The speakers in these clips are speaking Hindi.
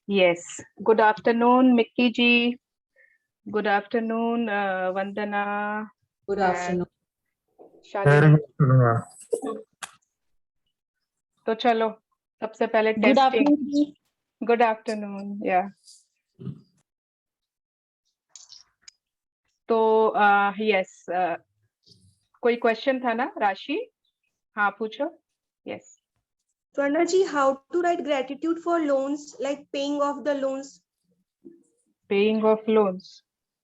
Yes. Good afternoon, Mickey ji. Good afternoon, Vandana. Good and afternoon. Shalini. Very तो चलो सबसे पहले Good टेस्टिंग. afternoon जी. Good afternoon. Yeah. तो yes. कोई क्वेश्चन था ना राशि? हाँ पूछो. Yes. Swarna ji, how to write gratitude for loans, like paying off the loans? Paying off loans.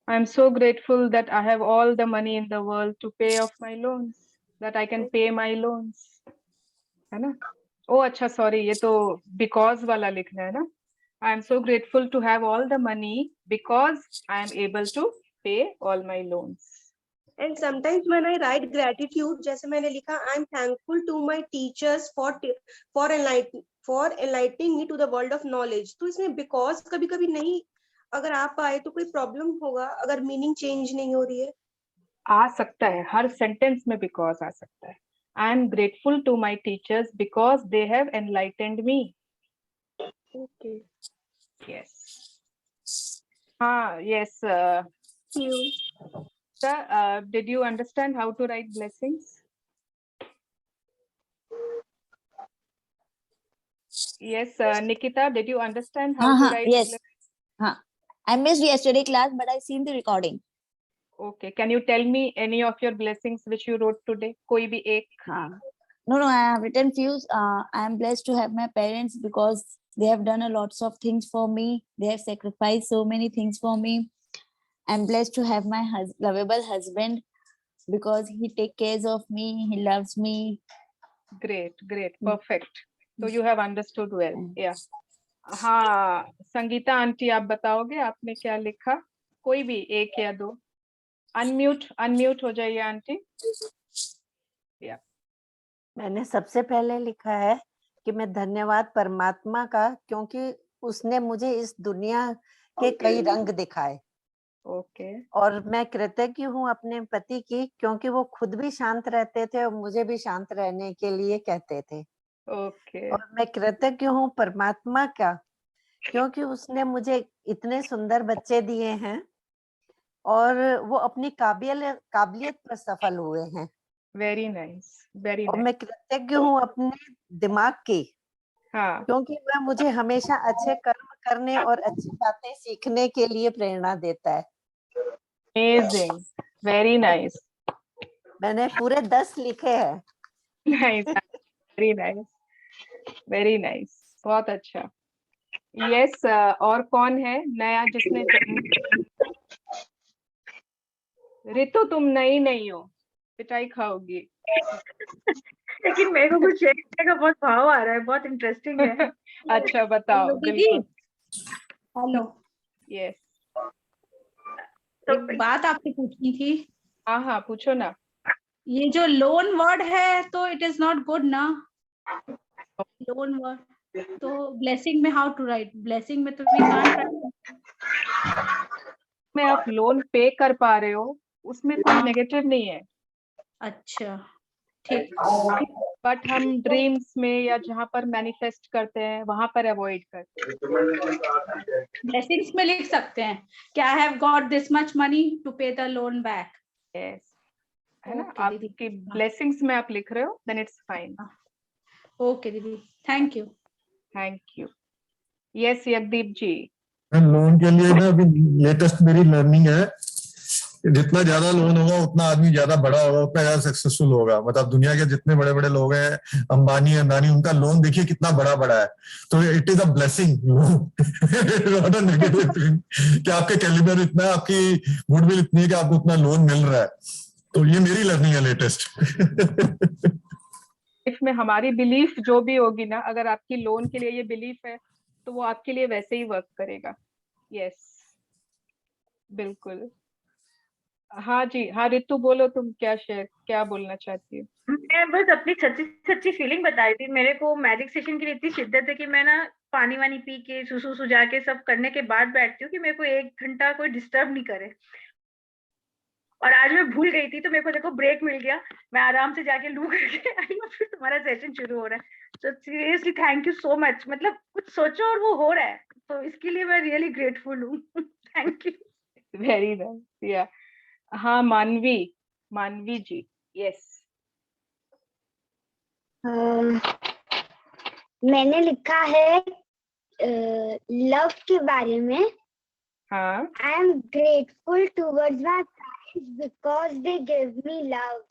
I'm so grateful that I have all the money in the world to pay off my loans. That I can pay my loans. है ना? ओ अच्छा sorry ये तो because वाला लिखना है ना? I am so grateful to have all the money because I am able to pay all my loans. And sometimes when I write gratitude, जैसे मैंने लिखा, I'm thankful to my teachers for enlightening me to the world of knowledge. तो इसमें because कभी-कभी नहीं अगर आप आए तो कोई प्रॉब्लम होगा अगर मीनिंग चेंज नहीं हो रही है. आ सकता है हर सेंटेंस में because आ सकता है. I am grateful to my teachers because they have enlightened me. Okay. Yes. Yes. You. Sir, did you understand how to write blessings? Yes, Nikita, did you understand how to write Yes. blessings? I missed yesterday class, but I seen the recording. Okay, can you tell me any of your blessings which you wrote today? कोई भी एक. No, I have written few. I am blessed to have my parents because they have done a lots of things for me. They have sacrificed so many things for me. I'm blessed to have my lovable husband because he take care of me. He loves me. Great, perfect. So you have understood well. Yeah. हाँ, संगीता आंटी आप बताओगे आपने क्या लिखा? कोई भी एक या दो. अनम्यूट हो जाइए आंटी. या मैंने सबसे पहले लिखा है कि मैं धन्यवाद परमात्मा का क्योंकि उसने मुझे इस दुनिया के कई रंग दिखाए. ओके. और मैं कृतज्ञ हूँ अपने पति की क्योंकि वो खुद भी शांत रहते थे और मुझे भी शांत रहने के लिए कहते थे. ओके. और मैं कृतज्ञ हूँ परमात्मा का क्योंकि उसने मुझे इतने सुंदर बच्चे दिए हैं और वो अपनी काबिलियत पर सफल हुए हैं. Very nice. और मैं कृतज्ञ हूँ अपने दिमाग की. हाँ. क्योंकि वह मुझे हमेशा अच्छे कर्म करने और अच्छी बातें सीखने के लिए प्रेरणा देता है. Amazing. Very nice. मैंने पूरे 10 लिखे हैं. Nice. Very nice. Very nice. बहुत अच्छा. Yes, और कौन है नया जिसने रितु तुम नई नहीं हो, पिटाई खाओगी. लेकिन मेरे को कुछ शेयर करने का बहुत भाव आ रहा है, बहुत इंटरेस्टिंग है. अच्छा बताओ. बिल्कुल. हेलो. यस. तो एक बात आपसे पूछनी थी. हाँ पूछो ना. ये जो लोन वर्ड है तो इट इज नॉट गुड ना. लोन वर्ड तो ब्लेसिंग में हाउ टू राइट? ब्लेसिंग में तो वी कांट राइट. में आप लोन पे कर पा रहे हो उसमें कोई नेगेटिव नहीं है. अच्छा ठीक. बट हम ड्रीम्स में या जहाँ पर मैनिफेस्ट करते हैं वहां पर अवॉइड करते हैं. ब्लेसिंग्स में लिख सकते हैं कि I have got this much money to pay the loan back. Yes है ना. Okay, दीदी. आपकी ब्लेसिंग्स में आप लिख रहे हो देन इट्स फाइन. ओके दीदी. Thank you. Thank you. Yes Yagyadeep ji. Loan के लिए ना अभी लेटेस्ट मेरी लर्निंग है जितना ज्यादा लोन होगा उतना आदमी ज्यादा बड़ा होगा उतना ज्यादा सक्सेसफुल होगा. मतलब दुनिया के जितने बड़े बड़े लोग हैं अंबानी अंदानी उनका लोन देखिए कितना बड़ा बड़ा है. तो it is a blessing not a negative thing कि आपके कैलिबर इतना आपकी गुडविल इतनी है कि आपको उतना लोन मिल रहा है. तो ये मेरी लर्निंग है लेटेस्ट. लाइफ में हमारी बिलीफ जो भी होगी ना, अगर आपकी लोन के लिए ये बिलीफ है तो वो आपके लिए वैसे ही वर्क करेगा. यस बिल्कुल. हाँ जी. हाँ रितु बोलो तुम क्या बोलना चाहती हो? मैं बस अपनी सच्ची फीलिंग बताई थी. मेरे को मैजिक सेशन की इतनी शिद्दत है कि मैं ना पानी वानी पी के सुसु सुजा के सब करने के बाद बैठती हूँ कि मेरे को 1 घंटा कोई डिस्टर्ब नहीं करे. और आज मैं भूल गई थी तो मेरे को देखो ब्रेक मिल गया. मैं आराम से जाके लू करके आई और फिर तुम्हारा सेशन शुरू हो रहा है. तो seriously thank you so much. मतलब कुछ सोचो और वो हो रहा है. तो इसके लिए मैं रियली ग्रेटफुल हूँ। Thank you. Very nice. या हाँ, मानवी जी, यस। मैंने लिखा है लव के बारे में। हाँ, I am grateful towards my parents because they give me love.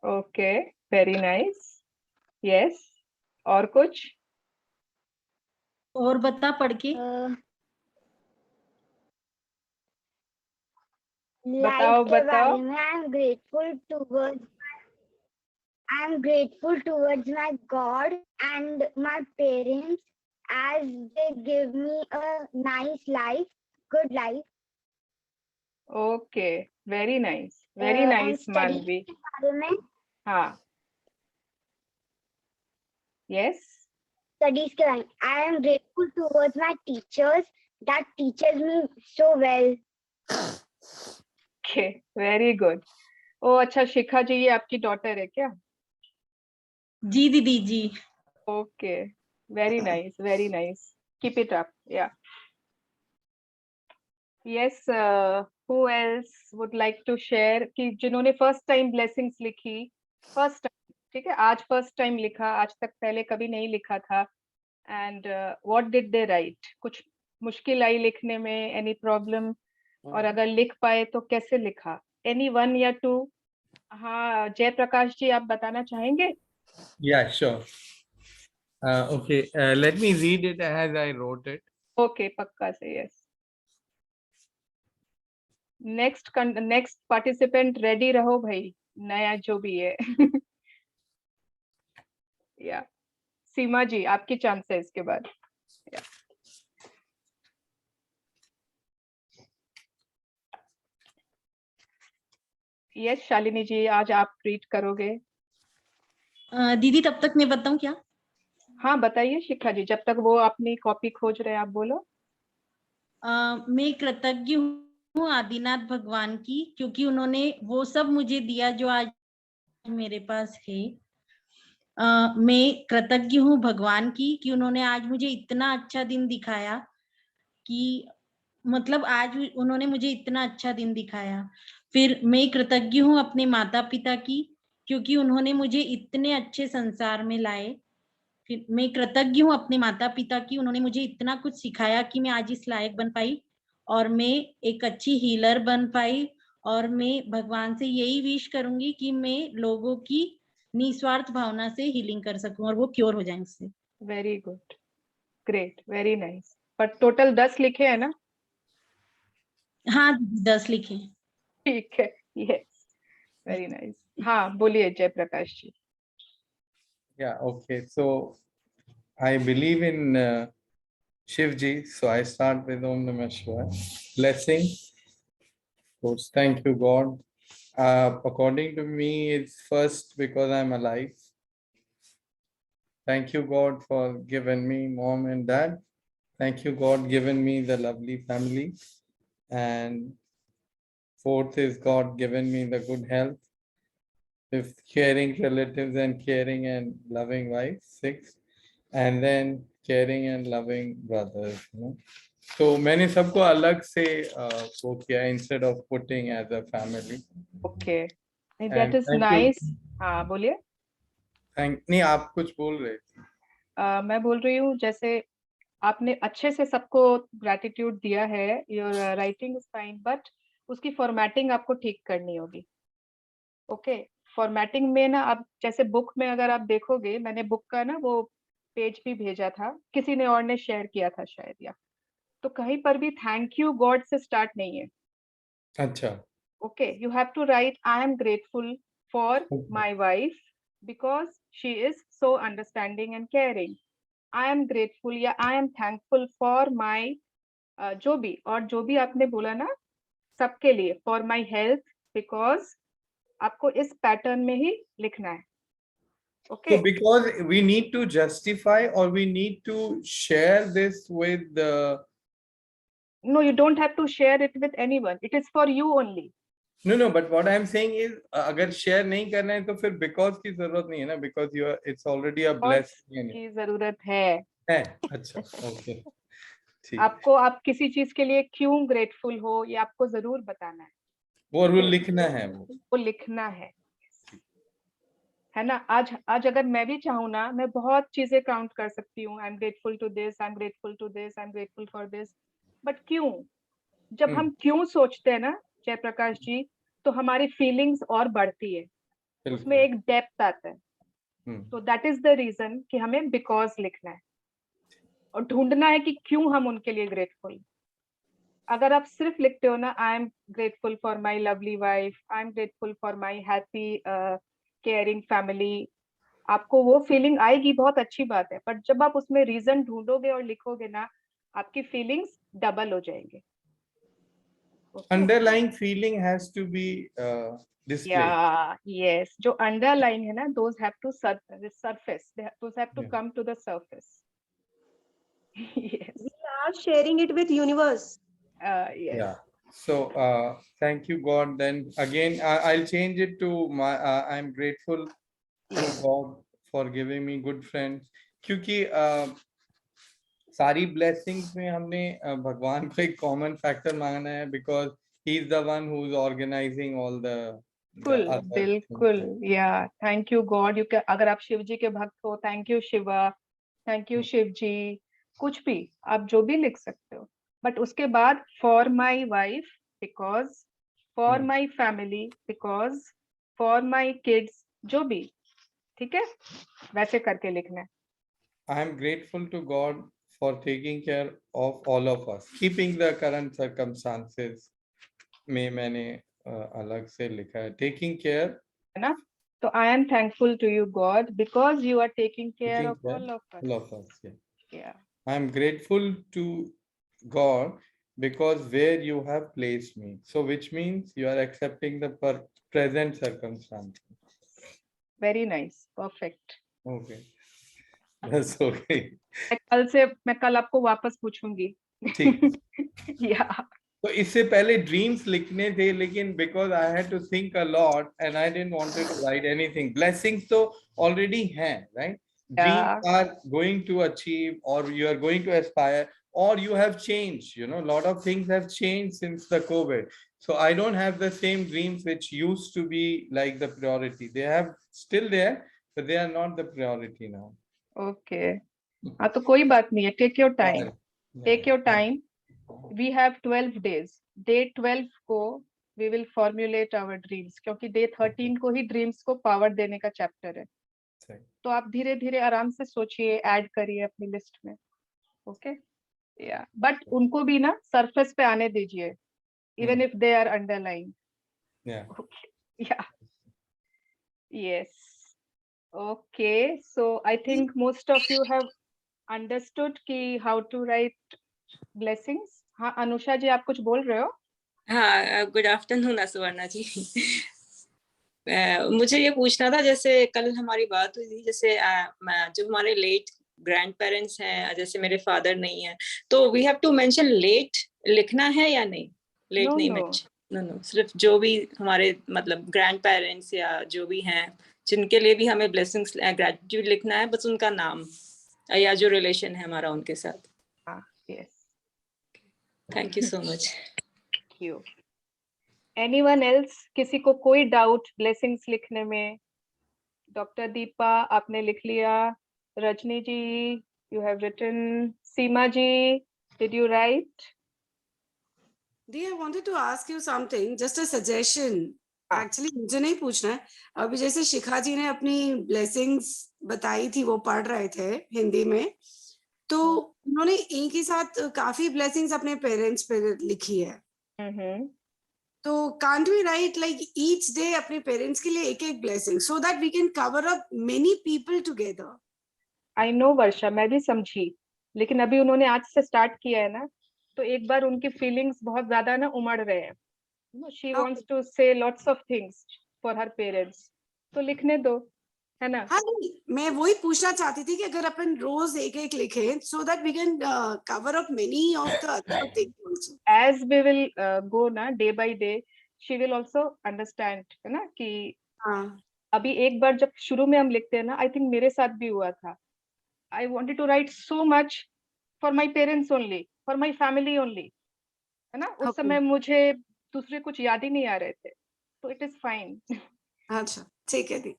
Okay, very nice, yes. और कुछ? और बता पढ़ के। बताओ लाइफ के बताओ। बारे में I am grateful towards my God and my parents as they give me a nice life, good life. Okay, very nice, very And nice studies मानवी। के बारे में हाँ, यस। studies के बारे में I am grateful towards my teachers that teaches me so well. Okay, very good. ओ अच्छा, शिखा जी, ये आपकी डॉटर है क्या? जी दीदी जी। Okay, very nice, very nice, keep it up. Yeah yes, who else would like to share कि जिन्होंने फर्स्ट टाइम ब्लेसिंग्स लिखी, फर्स्ट टाइम, ठीक है, आज फर्स्ट टाइम लिखा, आज तक पहले कभी नहीं लिखा था, and what did they right? कुछ मुश्किल आई लिखने में, एनी प्रॉब्लम? और अगर लिख पाए तो कैसे लिखा? एनी वन या टू? हाँ, जयप्रकाश जी, आप बताना चाहेंगे? Yeah, sure. Okay, let me read it as I wrote it. Okay, पक्का से, यस। नेक्स्ट पार्टिसिपेंट रेडी रहो भाई, नया जो भी है। या सीमा जी, आपकी चांस है इसके बाद। यस, शालिनी जी, आज आप रीड करोगे। दीदी तब तक मैं बताऊं क्या? हाँ, बताइए शिखा जी, जब तक वो अपनी कॉपी खोज रहे हैं, आप बोलो। मैं कृतज्ञ हूँ आदिनाथ भगवान की, क्योंकि उन्होंने वो सब मुझे दिया जो आज मेरे पास है। मैं कृतज्ञ हूँ भगवान की कि उन्होंने आज मुझे इतना अच्छा दिन दिखाया, कि मतलब आज उन्होंने मुझे इतना अच्छा दिन दिखाया। फिर मैं कृतज्ञ हूँ अपने माता पिता की, क्योंकि उन्होंने मुझे इतने अच्छे संसार में लाए। फिर मैं कृतज्ञ हूँ अपने माता पिता की, उन्होंने मुझे इतना कुछ सिखाया कि मैं आज इस लायक बन पाई, और मैं एक अच्छी हीलर बन पाई। और मैं भगवान से यही विश करूंगी कि मैं लोगों की निस्वार्थ भावना से हीलिंग कर सकूं और वो क्योर हो जाए उससे। Very good, great, very nice. पर टोटल 10 लिखे हैं ना? हाँ 10 लिखे। ठीक है, यस, वेरी नाइस। हाँ, बोलिए जयप्रकाश जी। Yeah, okay. So I believe in Shivji, so I start with Om Namah Shivaya. Blessing. Course, thank you, God. According to me, it's first because I'm alive. Thank you, God, for giving me mom and dad. Thank you, God, given me the lovely family. And fourth is God given me the good health. Fifth, caring relatives and caring and loving wife. Sixth, and then caring and loving brothers. So मैंने सबको अलग से वो किया instead of putting as a family. Okay, that And is thank you. Nice. हाँ, बोलिए। नहीं, आप कुछ बोल रहे थे। मैं बोल रही हूँ, जैसे आपने अच्छे से सबको ग्रैटिट्यूड दिया है, your writing is fine, but उसकी फॉर्मेटिंग आपको ठीक करनी होगी। ओके, फॉर्मेटिंग में ना, आप जैसे बुक में अगर आप देखोगे, मैंने बुक का ना वो पेज भी भेजा था, किसी ने और ने शेयर किया था शायद, या तो कहीं पर भी थैंक यू गॉड से स्टार्ट नहीं है। अच्छा। Okay, you have to write, I am grateful for my wife because she is so understanding and caring. I am grateful या I am thankful for my जो भी, और जो भी आपने बोला ना, सबके लिए, for my health, because आपको इस पैटर्न में ही लिखना है। Okay. So because we need to justify or we need to share this with the. No, you don't have to share it with anyone. It is for you only. No, but what I'm saying is, अगर share नहीं करना है तो फिर because की जरूरत नहीं है ना, because you are, it's already a blessing. की जरूरत है। है, अच्छा, okay. ठीक, आपको आप किसी चीज के लिए क्यों ग्रेटफुल हो ये आपको जरूर बताना है, वो लिखना है वो लिखना है ना। आज अगर मैं भी चाहूँ ना, मैं बहुत चीजें काउंट कर सकती हूँ, I am grateful to this, I am grateful to this, I am grateful for this, but क्यों? जब हम क्यों सोचते हैं ना जयप्रकाश जी, तो हमारी फीलिंग्स और बढ़ती है, उसमें बिल्कुल। एक डेप्थ आता है। तो दैट इज द रीजन कि हमें बिकॉज लिखना है और ढूंढना है कि क्यों हम उनके लिए ग्रेटफुल। अगर आप सिर्फ लिखते हो ना, आई am grateful for my lovely wife, I am grateful for my happy caring family, आपको वो फीलिंग आएगी, बहुत अच्छी बात है, बट जब आप उसमें रीजन ढूंढोगे और लिखोगे ना, आपकी फीलिंग्स डबल हो जाएंगे। Underlying feeling has to be displayed. Yes, जो underline है ना, those have to surface, those have to come to the surface. Yes. We are sharing it with universe. Yes. Yeah. So thank you, God. Then again, I'll change it to my. I'm grateful to God for giving me good friends. क्योंकि सारी blessings में हमने भगवान को एक common factor मांगना है, because he is the one who is organizing all the other बिल्कुल, things. या थैंक यू गॉड। अगर आप शिव जी के भक्त हो, thank you Shiva, thank you Shiv ji, कुछ भी आप जो भी लिख सकते हो, बट उसके बाद for my wife because, for my family because, for my kids, जो भी, ठीक है, वैसे करके लिखना है। I am grateful to God for taking care of all of us, keeping the current circumstances में मैंने अलग से लिखा है, taking care, है ना। तो I am thankful to you God because you are taking care taking of care all of all of us. Yeah. Yeah. I am grateful to God because where you have placed me. So which means you are accepting the present circumstances. Very nice, perfect. Okay. That's okay. मैं कल आपको वापस पूछूंगी। ठीक। Yeah. तो इससे पहले ड्रीम्स लिखने थे, लेकिन because I had to think a lot and I didn't wanted to write anything. Blessings तो ऑलरेडी हैं, right? Dreams are going to achieve, or you are going to aspire, or you have changed, you know, a lot of things have changed since the COVID. So I don't have the same dreams which used to be like the priority. They have still there, but they are not the priority now. Okay. हाँ, तो कोई बात नहीं है, take your time. Take your time. We have 12 days. Day 12 को we will formulate our dreams, क्योंकि day 13 को ही dreams को power देने का chapter है। तो आप धीरे धीरे आराम से सोचिए, ऐड करिए अपनी लिस्ट में। ओके, या बट उनको भी ना सरफेस पे आने दीजिए, even if they are underline. Yeah yes, okay, so I think most of you have understood कि हाउ टू राइट ब्लेसिंग्स। हाँ अनुषा जी, आप कुछ बोल रहे हो? हाँ, गुड आफ्टरनून सुवर्णा जी। मुझे ये पूछना था, जैसे कल हमारी बात हुई थी, जैसे जो हमारे लेट ग्रैंड पेरेंट्स हैं, जैसे मेरे फादर नहीं है, तो we have to mention late लिखना है या नहीं? लेट नहीं मेंशन, नो, सिर्फ जो भी हमारे मतलब ग्रैंड पेरेंट्स या जो भी हैं जिनके लिए भी हमें ब्लेसिंग्स ग्रेटिट्यूड लिखना है, बस उनका नाम या जो रिलेशन है हमारा उनके साथ। Yes, thank you so much. Thank you. Anyone else? किसी को कोई डाउट ब्लेसिंग्स लिखने में? डॉक्टर दीपा, आपने लिख लिया। रजनी जी, you have written. Seema ji, did you write? I wanted to ask you something, just a suggestion. Actually मुझे नहीं पूछना है। अभी जैसे शिखा जी ने अपनी ब्लेसिंग्स बताई थी, वो पढ़ रहे थे हिंदी में, तो उन्होंने एक ही साथ काफी ब्लेसिंग्स अपने पेरेंट्स पे लिखी है। तो can't we write like each day अपने पेरेंट्स के लिए एक एक blessing, so that we can cover up many people together? I know वर्षा, मैं भी समझी, लेकिन अभी उन्होंने आज से स्टार्ट किया है ना, तो एक बार उनकी फीलिंग्स बहुत ज्यादा ना उमड़ रहे हैं। She wants to say lots of things for her parents, तो लिखने दो, है ना? हाँ, मैं वही पूछना चाहती थी कि अगर अपन रोज एक एक लिखें, so that we can cover up many of the other things also. As we will go ना day by day, she will also understand, है ना, कि अभी एक बार जब शुरू में हम लिखते हैं ना, I think मेरे साथ भी हुआ था, I wanted to write so much for my parents only, for my family only, है ना। उस Okay. समय मुझे दूसरे कुछ याद ही नहीं आ रहे थे, तो इट इज फाइन। अच्छा, ठीक है दी।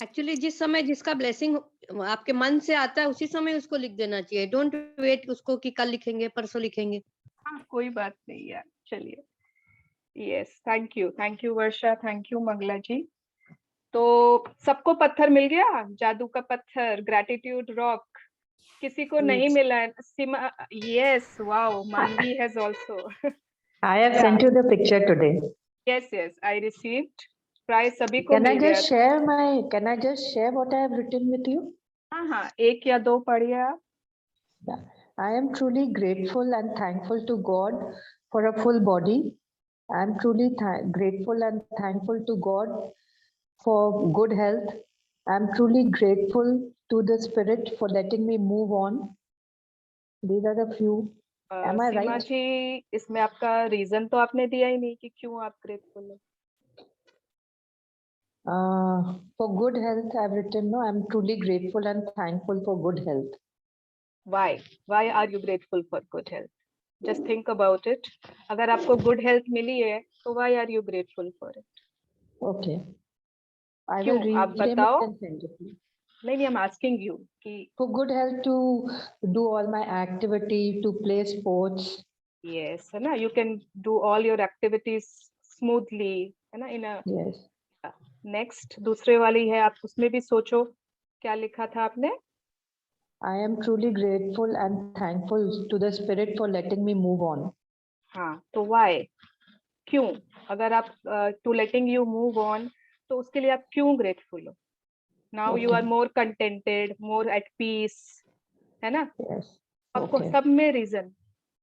एक्चुअली जिस समय जिसका ब्लेसिंग आपके मन से आता है उसी समय उसको लिख देना चाहिए। डोंट वेट उसको कि कल लिखेंगे परसों लिखेंगे। हाँ, कोई बात नहीं यार, चलिए। Yes, thank you Varsha, thank you Mangala ji. तो सबको पत्थर मिल गया, जादू का पत्थर, ग्रैटिट्यूड रॉक। किसी को नहीं मिला है? Seema, yes, wow, Manavi has also. I have sent you the picture today. Yes, I received. Prize सभी को Can I मिल गया। just share what I have written with you? हाँ, एक या दो पढ़िए आप। I am truly grateful and thankful to God for a full body. I am truly grateful and thankful to God for good health. I am truly grateful to the Spirit for letting me move on. These are the few. Am I Seema right? जी, इसमें आपका रीजन तो आपने दिया ही नहीं कि क्यों आप ग्रेटफुल है। For good health, I have written, no, I am truly grateful and thankful for good health. Why are you grateful for good health? Just think about it. अगर आपको good health मिली है, तो why are you grateful for it? Okay. I क्यों? will आप rename बताओ। it and send it to you. नहीं, I'm asking you कि For good health to do all my activity, to play sports. yes, है ना, you can do all your activities smoothly, है ना, in a Yes. next दूसरे वाली है, आप उसमें भी सोचो क्या लिखा था आपने। I am truly grateful and thankful to the Spirit for letting me move on. हाँ, तो why, क्यों? अगर आप to letting you move on, तो उसके लिए आप क्यों grateful हो? Now you Okay. are more contented, more at peace, है ना। Yes. आपको Okay. सब में रीजन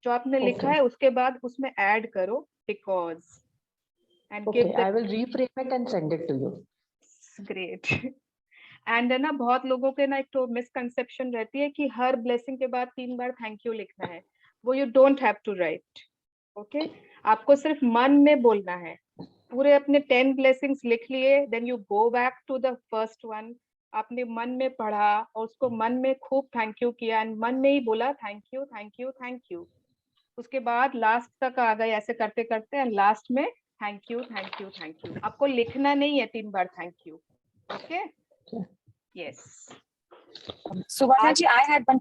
जो आपने लिखा Okay. है उसके बाद उसमें ऐड करो because and Okay. give the I will reframe it and send it to you. great. And है ना, बहुत लोगों के ना एक तो मिसकंसेप्शन रहती है कि हर ब्लेसिंग के बाद 3 बार थैंक यू लिखना है। वो you don't have to write, okay. आपको सिर्फ मन में बोलना है। पूरे अपने 10 ब्लेसिंग्स लिख लिए, then you go back to the first one. आपने मन में पढ़ा और उसको मन में खूब थैंक यू किया एंड मन में ही बोला thank you thank you thank you. उसके बाद लास्ट तक आ गए ऐसे करते करते एंड लास्ट में thank you thank you thank you. आपको लिखना नहीं है 3 बार thank you, okay. Yes, Suvarna ji, I had one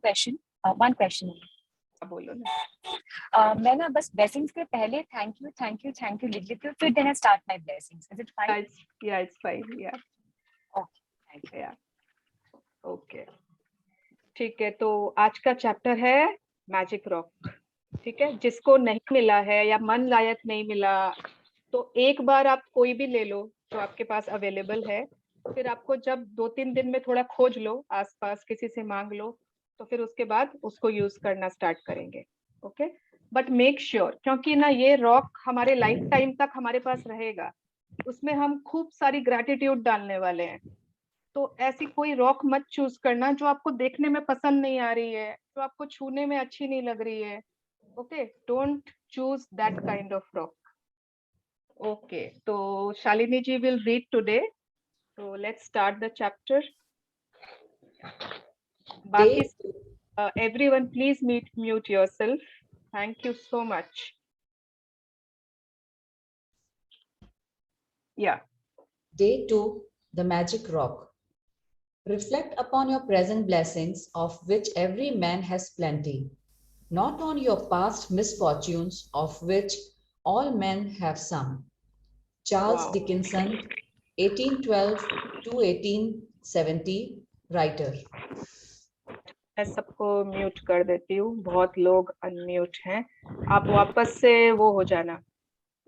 question. बोलो ना। मैं ना बस ब्लेसिंग्स के पहले थैंक यू लिख लेती हूँ, फिर then I start my blessings. Is it fine? It's fine, या ओके, ओके, ठीक है। तो आज का चैप्टर है मैजिक रॉक, ठीक है। जिसको नहीं मिला है या मन लायक नहीं मिला, तो एक बार आप कोई भी ले लो जो आपके पास अवेलेबल है। फिर आपको जब 2-3 दिन में थोड़ा खोज लो, आसपास किसी से मांग लो, तो फिर उसके बाद उसको यूज करना स्टार्ट करेंगे, ओके। बट मेक श्योर, क्योंकि ना ये रॉक हमारे लाइफ टाइम तक हमारे पास रहेगा। उसमें हम खूब सारी ग्रैटिट्यूड डालने वाले हैं। तो ऐसी कोई रॉक मत चूज करना जो आपको देखने में पसंद नहीं आ रही है, जो आपको छूने में अच्छी नहीं लग रही है, okay. Don't choose that kind of rock, okay. तो Shalini ji will read today, so let's start the chapter. Baki, everyone please mute yourself. Thank you so much. Yeah. Day 2, the magic rock. Reflect upon your present blessings, of which every man has plenty, not on your past misfortunes, of which all men have some. Charles Wow. Dickinson, 1812 to 1870, writer. मैं सबको म्यूट कर देती हूँ, बहुत लोग अनम्यूट हैं। आप वापस से वो हो जाना,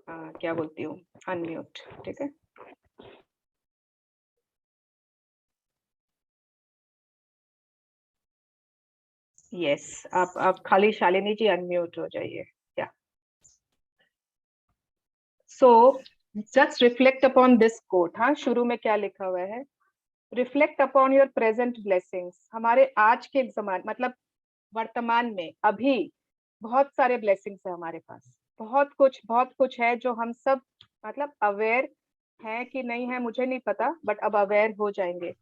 क्या बोलती हूँ, अनम्यूट, ठीक है। यस, आप खाली शालिनी जी अनम्यूट हो जाइए। या so just reflect upon this quote. हाँ, शुरू में क्या लिखा हुआ है, reflect upon your present blessings. हमारे आज के जमाने, मतलब वर्तमान में, अभी बहुत सारे ब्लेसिंग्स है हमारे पास। बहुत कुछ है जो हम सब मतलब अवेयर हैं कि नहीं है मुझे नहीं पता, बट अब अवेयर हो जाएंगे।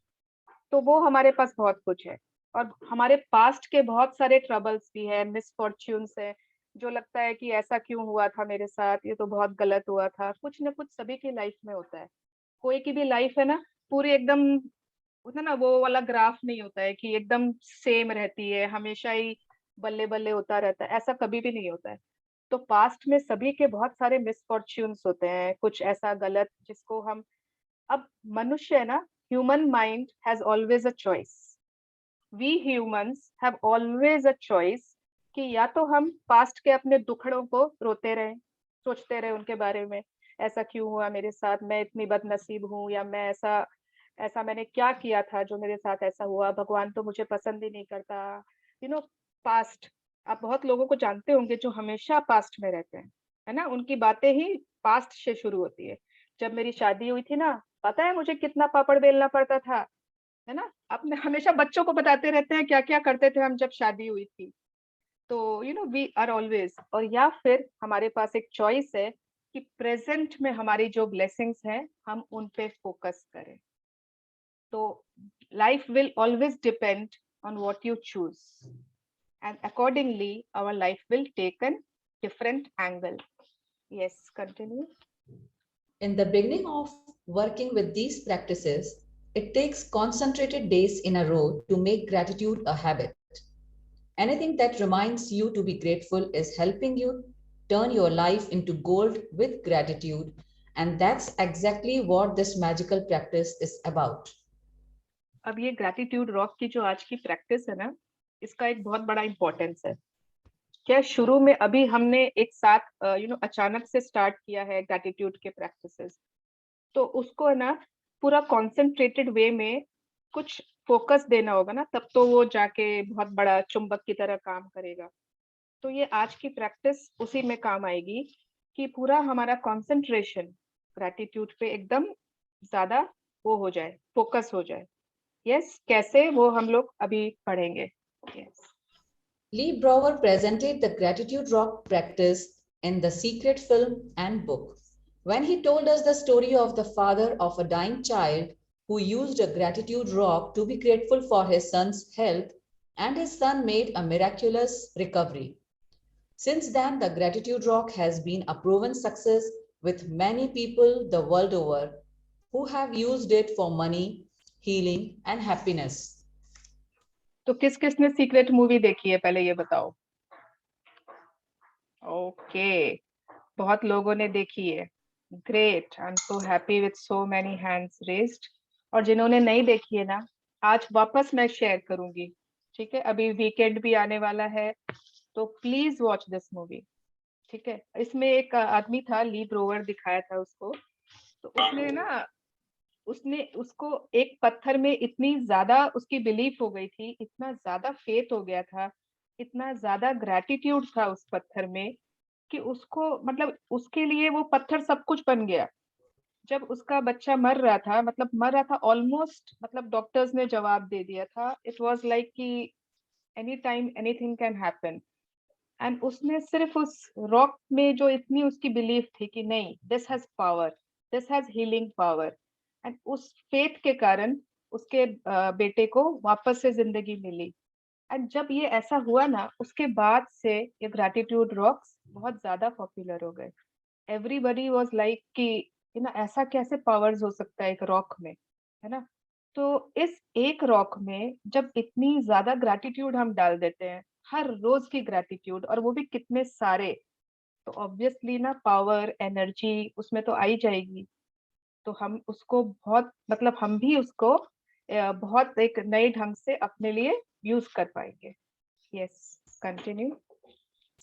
तो वो हमारे पास बहुत कुछ है। और हमारे पास्ट के बहुत सारे ट्रबल्स भी है, मिसफॉर्च्यून्स है, जो लगता है कि ऐसा क्यों हुआ था मेरे साथ, ये तो बहुत गलत हुआ था। कुछ ना कुछ सभी की लाइफ में होता है। कोई की भी लाइफ है ना, पूरी एकदम होता है ना, वो वाला ग्राफ नहीं होता है कि एकदम सेम रहती है, हमेशा ही बल्ले बल्ले होता रहता है, ऐसा कभी भी नहीं होता है। तो पास्ट में सभी के बहुत सारे मिसफॉर्च्यून्स होते हैं, कुछ ऐसा गलत जिसको हम, अब मनुष्य है ना, human mind has always a choice. We humans have always a choice कि या तो हम पास्ट के अपने दुखड़ों को रोते रहे, सोचते रहे उनके बारे में, ऐसा क्यों हुआ मेरे साथ, मैं इतनी बदनसीब हूँ, या मैं ऐसा ऐसा मैंने क्या किया था जो मेरे साथ ऐसा हुआ, भगवान तो मुझे पसंद ही नहीं करता। पास्ट, आप बहुत लोगों को जानते होंगे जो हमेशा पास्ट में रहते हैं, है ना, उनकी बातें ही पास्ट से शुरू होती है। जब मेरी शादी हुई थी ना, पता है मुझे कितना पापड़ बेलना पड़ता था, है ना। अपने हमेशा बच्चों को बताते रहते हैं क्या क्या करते थे हम जब शादी हुई थी। तो वी आर ऑलवेज, और या फिर हमारे पास एक चॉइस है कि प्रेजेंट में हमारी जो ब्लेसिंग्स हैं हम उन पे फोकस करें। तो life will always depend on what you choose, and accordingly our life will take an different angle. Yes, continue. In the beginning of working with these practices, it takes concentrated days in a row to make gratitude a habit. Anything that reminds you to be grateful is helping you turn your life into gold with gratitude. And that's exactly what this magical practice is about. अब ये ग्रैटिट्यूड रॉक की जो आज की प्रैक्टिस है ना, इसका एक बहुत बड़ा इंपॉर्टेंस है। क्या शुरू में अभी हमने एक साथ अचानक से स्टार्ट किया है ग्रैटिट्यूड के प्रैक्टिसेस, तो उसको है ना पूरा कॉन्सेंट्रेटेड वे में कुछ फोकस देना होगा ना, तब तो वो जाके बहुत बड़ा चुंबक की तरह काम करेगा। तो ये आज की प्रैक्टिस उसी में काम आएगी कि पूरा हमारा कंसंट्रेशन ग्रैटिट्यूड पे एकदम ज्यादा वो हो जाए, फोकस हो जाए। यस, कैसे वो हम लोग अभी पढ़ेंगे। Yes, Lee Brower presented the gratitude rock practice in The Secret film and book. When he told us the story of the father of a dying child who used a gratitude rock to be grateful for his son's health, and his son made a miraculous recovery. Since then, the gratitude rock has been a proven success with many people the world over who have used it for money, healing, and happiness. तो किस किसने सीक्रेट मूवी देखी है, पहले ये बताओ। ओके, बहुत लोगों ने देखी है। Great, I am so happy with so many hands raised. और जिन्होंने नहीं देखी है ना, आज वापस मैं शेयर करूंगी, ठीक है। अभी वीकेंड भी आने वाला है, तो प्लीज वॉच दिस मूवी, ठीक है। इसमें एक आदमी था, ली ब्रोवर दिखाया था उसको। तो उसने उसको एक पत्थर में इतनी ज्यादा उसकी बिलीफ हो गई थी, इतना ज्यादा फेथ हो गया था, इतना ज्यादा ग्रैटिट्यूड था उस पत्थर में कि उसको, मतलब उसके लिए वो पत्थर सब कुछ बन गया। जब उसका बच्चा मर रहा था, मतलब मर रहा था ऑलमोस्ट, मतलब डॉक्टर्स ने जवाब दे दिया था, इट वाज लाइक कि any time anything can happen. And उसने सिर्फ उस रॉक में जो इतनी उसकी बिलीफ थी कि नहीं, this has power, this has healing power, and उस फेथ के कारण उसके बेटे को वापस से जिंदगी मिली। एंड जब ये ऐसा हुआ ना, उसके बाद से ये ग्रैटिट्यूड रॉक्स बहुत ज्यादा पॉपुलर हो गए। एवरीबडी वाज लाइक कि ऐसा कैसे पावर्स हो सकता है एक रॉक में, है ना। तो इस एक रॉक में जब इतनी ज्यादा ग्रैटिट्यूड हम डाल देते हैं, हर रोज की ग्रैटिट्यूड, और वो भी कितने सारे, तो ऑब्वियसली ना पावर, एनर्जी उसमें तो आई जाएगी। तो हम उसको बहुत, मतलब हम भी उसको बहुत एक नए ढंग से अपने लिए यूज कर पाएंगे। Yes, continue.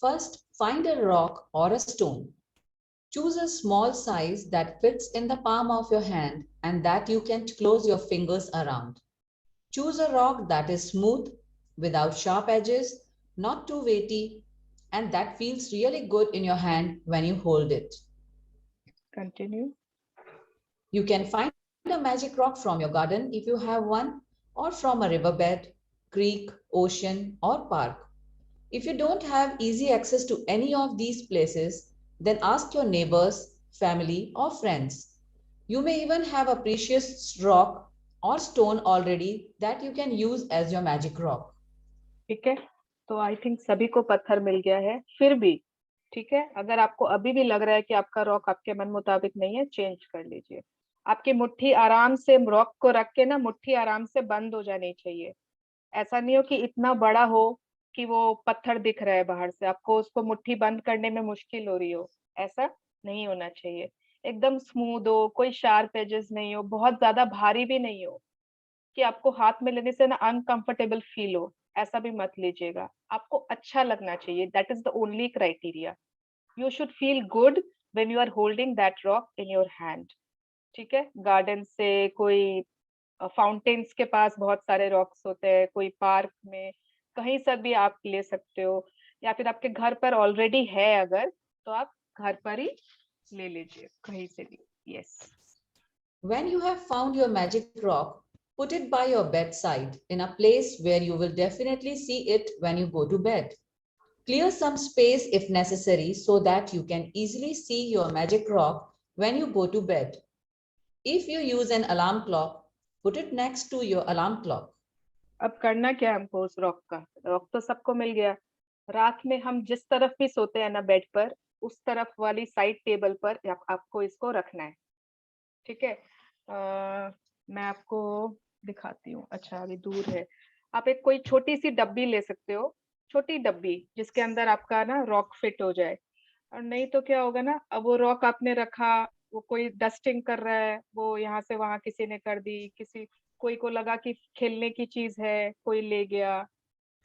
First, find a rock or a stone. Choose a small size that fits in the palm of your hand and that you can close your fingers around. Choose a rock that is smooth, without sharp edges, not too weighty, and that feels really good in your hand when you hold it. Continue. You can find a magic rock from your garden if you have one, or from a riverbed, creek, ocean, or park. If you don't have easy access to any of these places, then ask your neighbors, family, or friends. You may even have a precious rock or stone already that you can use as your magic rock. ठीक है, तो आई थिंक सभी को पत्थर मिल गया है। फिर भी ठीक है, अगर आपको अभी भी लग रहा है कि आपका रॉक आपके मन मुताबिक नहीं है, चेंज कर लीजिए। आपकी मुट्ठी आराम से रॉक को रख के ना, मुट्ठी आराम से बंद हो जानी चाहिए। ऐसा नहीं हो कि इतना बड़ा हो कि वो पत्थर दिख रहा है बाहर से, आपको उसको मुट्ठी बंद करने में मुश्किल हो रही हो, ऐसा नहीं होना चाहिए। एकदम स्मूथ हो, कोई शार्प एजेस नहीं हो, बहुत ज्यादा भारी भी नहीं हो कि आपको हाथ में लेने से ना अनकंफर्टेबल फील हो, ऐसा भी मत लीजिएगा। आपको अच्छा लगना चाहिए, that is the only criteria. You should feel good when you are holding that rock in your hand. ठीक है, गार्डन से, कोई फाउंटेन्स के पास बहुत सारे रॉक्स होते हैं, कोई पार्क में, कहीं से भी आप ले सकते हो, या फिर आपके घर पर ऑलरेडी है अगर, तो आप घर पर ही ले लीजिए कहीं से भी। Yes. When you have found your magic rock, put it by your bedside in a place where you will definitely see it when you go to bed. Clear some space if necessary so that you can easily see your magic rock when you go to bed. If you use an alarm clock, put it next to your alarm clock. अब करना क्या है हमको उस रॉक का? रॉक तो सबको मिल गया। रात में हम जिस तरफ भी सोते हैं ना बेड पर, उस तरफ वाली साइड टेबल पर आपको इसको रखना है। ठीक है, मैं आपको दिखाती हूँ। अच्छा, अभी दूर है। आप एक कोई छोटी सी डब्बी ले सकते हो, छोटी डब्बी जिसके अंदर आपका ना रॉक फिट हो जाए। और नहीं तो क्या होगा ना, अब वो रॉक आपने रखा, वो कोई डस्टिंग कर रहा है, वो यहाँ से वहां किसी ने कर दी, कोई को लगा कि खेलने की चीज है, कोई ले गया।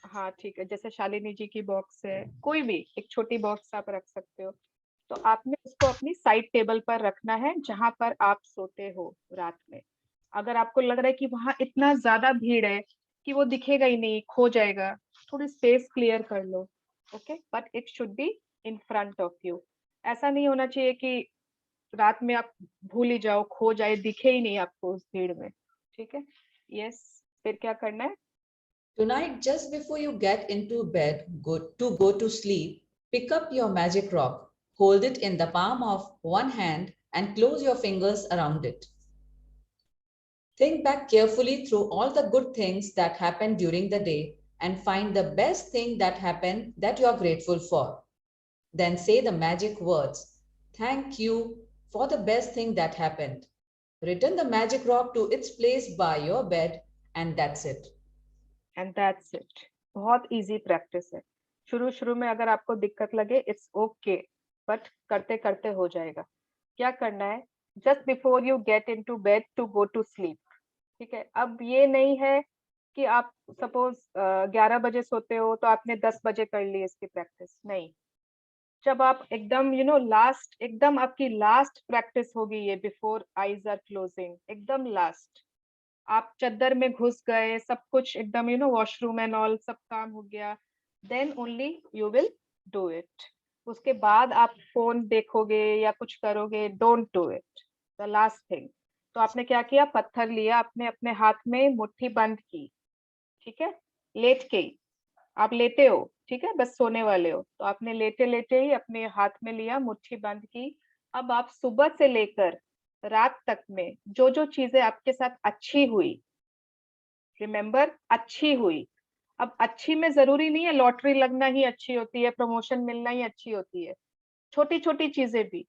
हाँ ठीक है, जैसे शालिनी जी की बॉक्स है, कोई भी एक छोटी बॉक्स आप रख सकते हो। तो आपने उसको अपनी साइड टेबल पर रखना है जहां पर आप सोते हो रात में। अगर आपको लग रहा है कि वहां इतना ज्यादा भीड़ है कि वो दिखेगा ही नहीं, खो जाएगा, थोड़ी स्पेस क्लियर कर लो। Okay, but it should be in front of you. ऐसा नहीं होना चाहिए कि रात में आप भूल ही जाओ, खो जाए, दिखे ही नहीं आपको उस भीड़ में। ठीक है, यस। फिर क्या करना है? Tonight, just before you get into bed, go to sleep, pick up your magic rock, hold it in the palm of one hand and close your fingers around it. Think back carefully through all the good things that happened during the day and find the best thing that happened that you are grateful for. Then say the magic words, "Thank you for the best thing that happened." Return the magic rock to its place by your bed and that's it. And that's it. बहुत इजी प्रैक्टिस है। शुरू में अगर आपको दिक्कत लगे, इट्स ओके, बट करते करते हो जाएगा। क्या करना है? Just before you get into bed to go to sleep. ठीक है, अब ये नहीं है कि आप सपोज 11 बजे सोते हो तो आपने 10 बजे कर ली इसकी प्रैक्टिस, नहीं। जब आप एकदम लास्ट, एकदम आपकी लास्ट प्रैक्टिस होगी ये, बिफोर आईज आर क्लोजिंग, एकदम लास्ट, आप चद्दर में घुस गए, सब कुछ एकदम वॉशरूम एंड ऑल सब काम हो गया, then only you will do it. उसके बाद आप फोन देखोगे या कुछ करोगे, don't do it. The last thing. तो आपने क्या किया? पत्थर लिया, आपने अपने हाथ में मुट्ठी बंद की। ठीक है, लेट के ही, आप लेटे हो, ठीक है, बस सोने वाले हो, तो आपने लेटे लेटे ही अपने हाथ में लिया, मुट्ठी बंद की। अब आप सुबह से लेकर रात तक में जो जो चीजें आपके साथ अच्छी हुई, रिमेम्बर, अच्छी हुई। अब अच्छी में जरूरी नहीं है लॉटरी लगना ही अच्छी होती है, प्रमोशन मिलना ही अच्छी होती है, छोटी छोटी चीजें भी।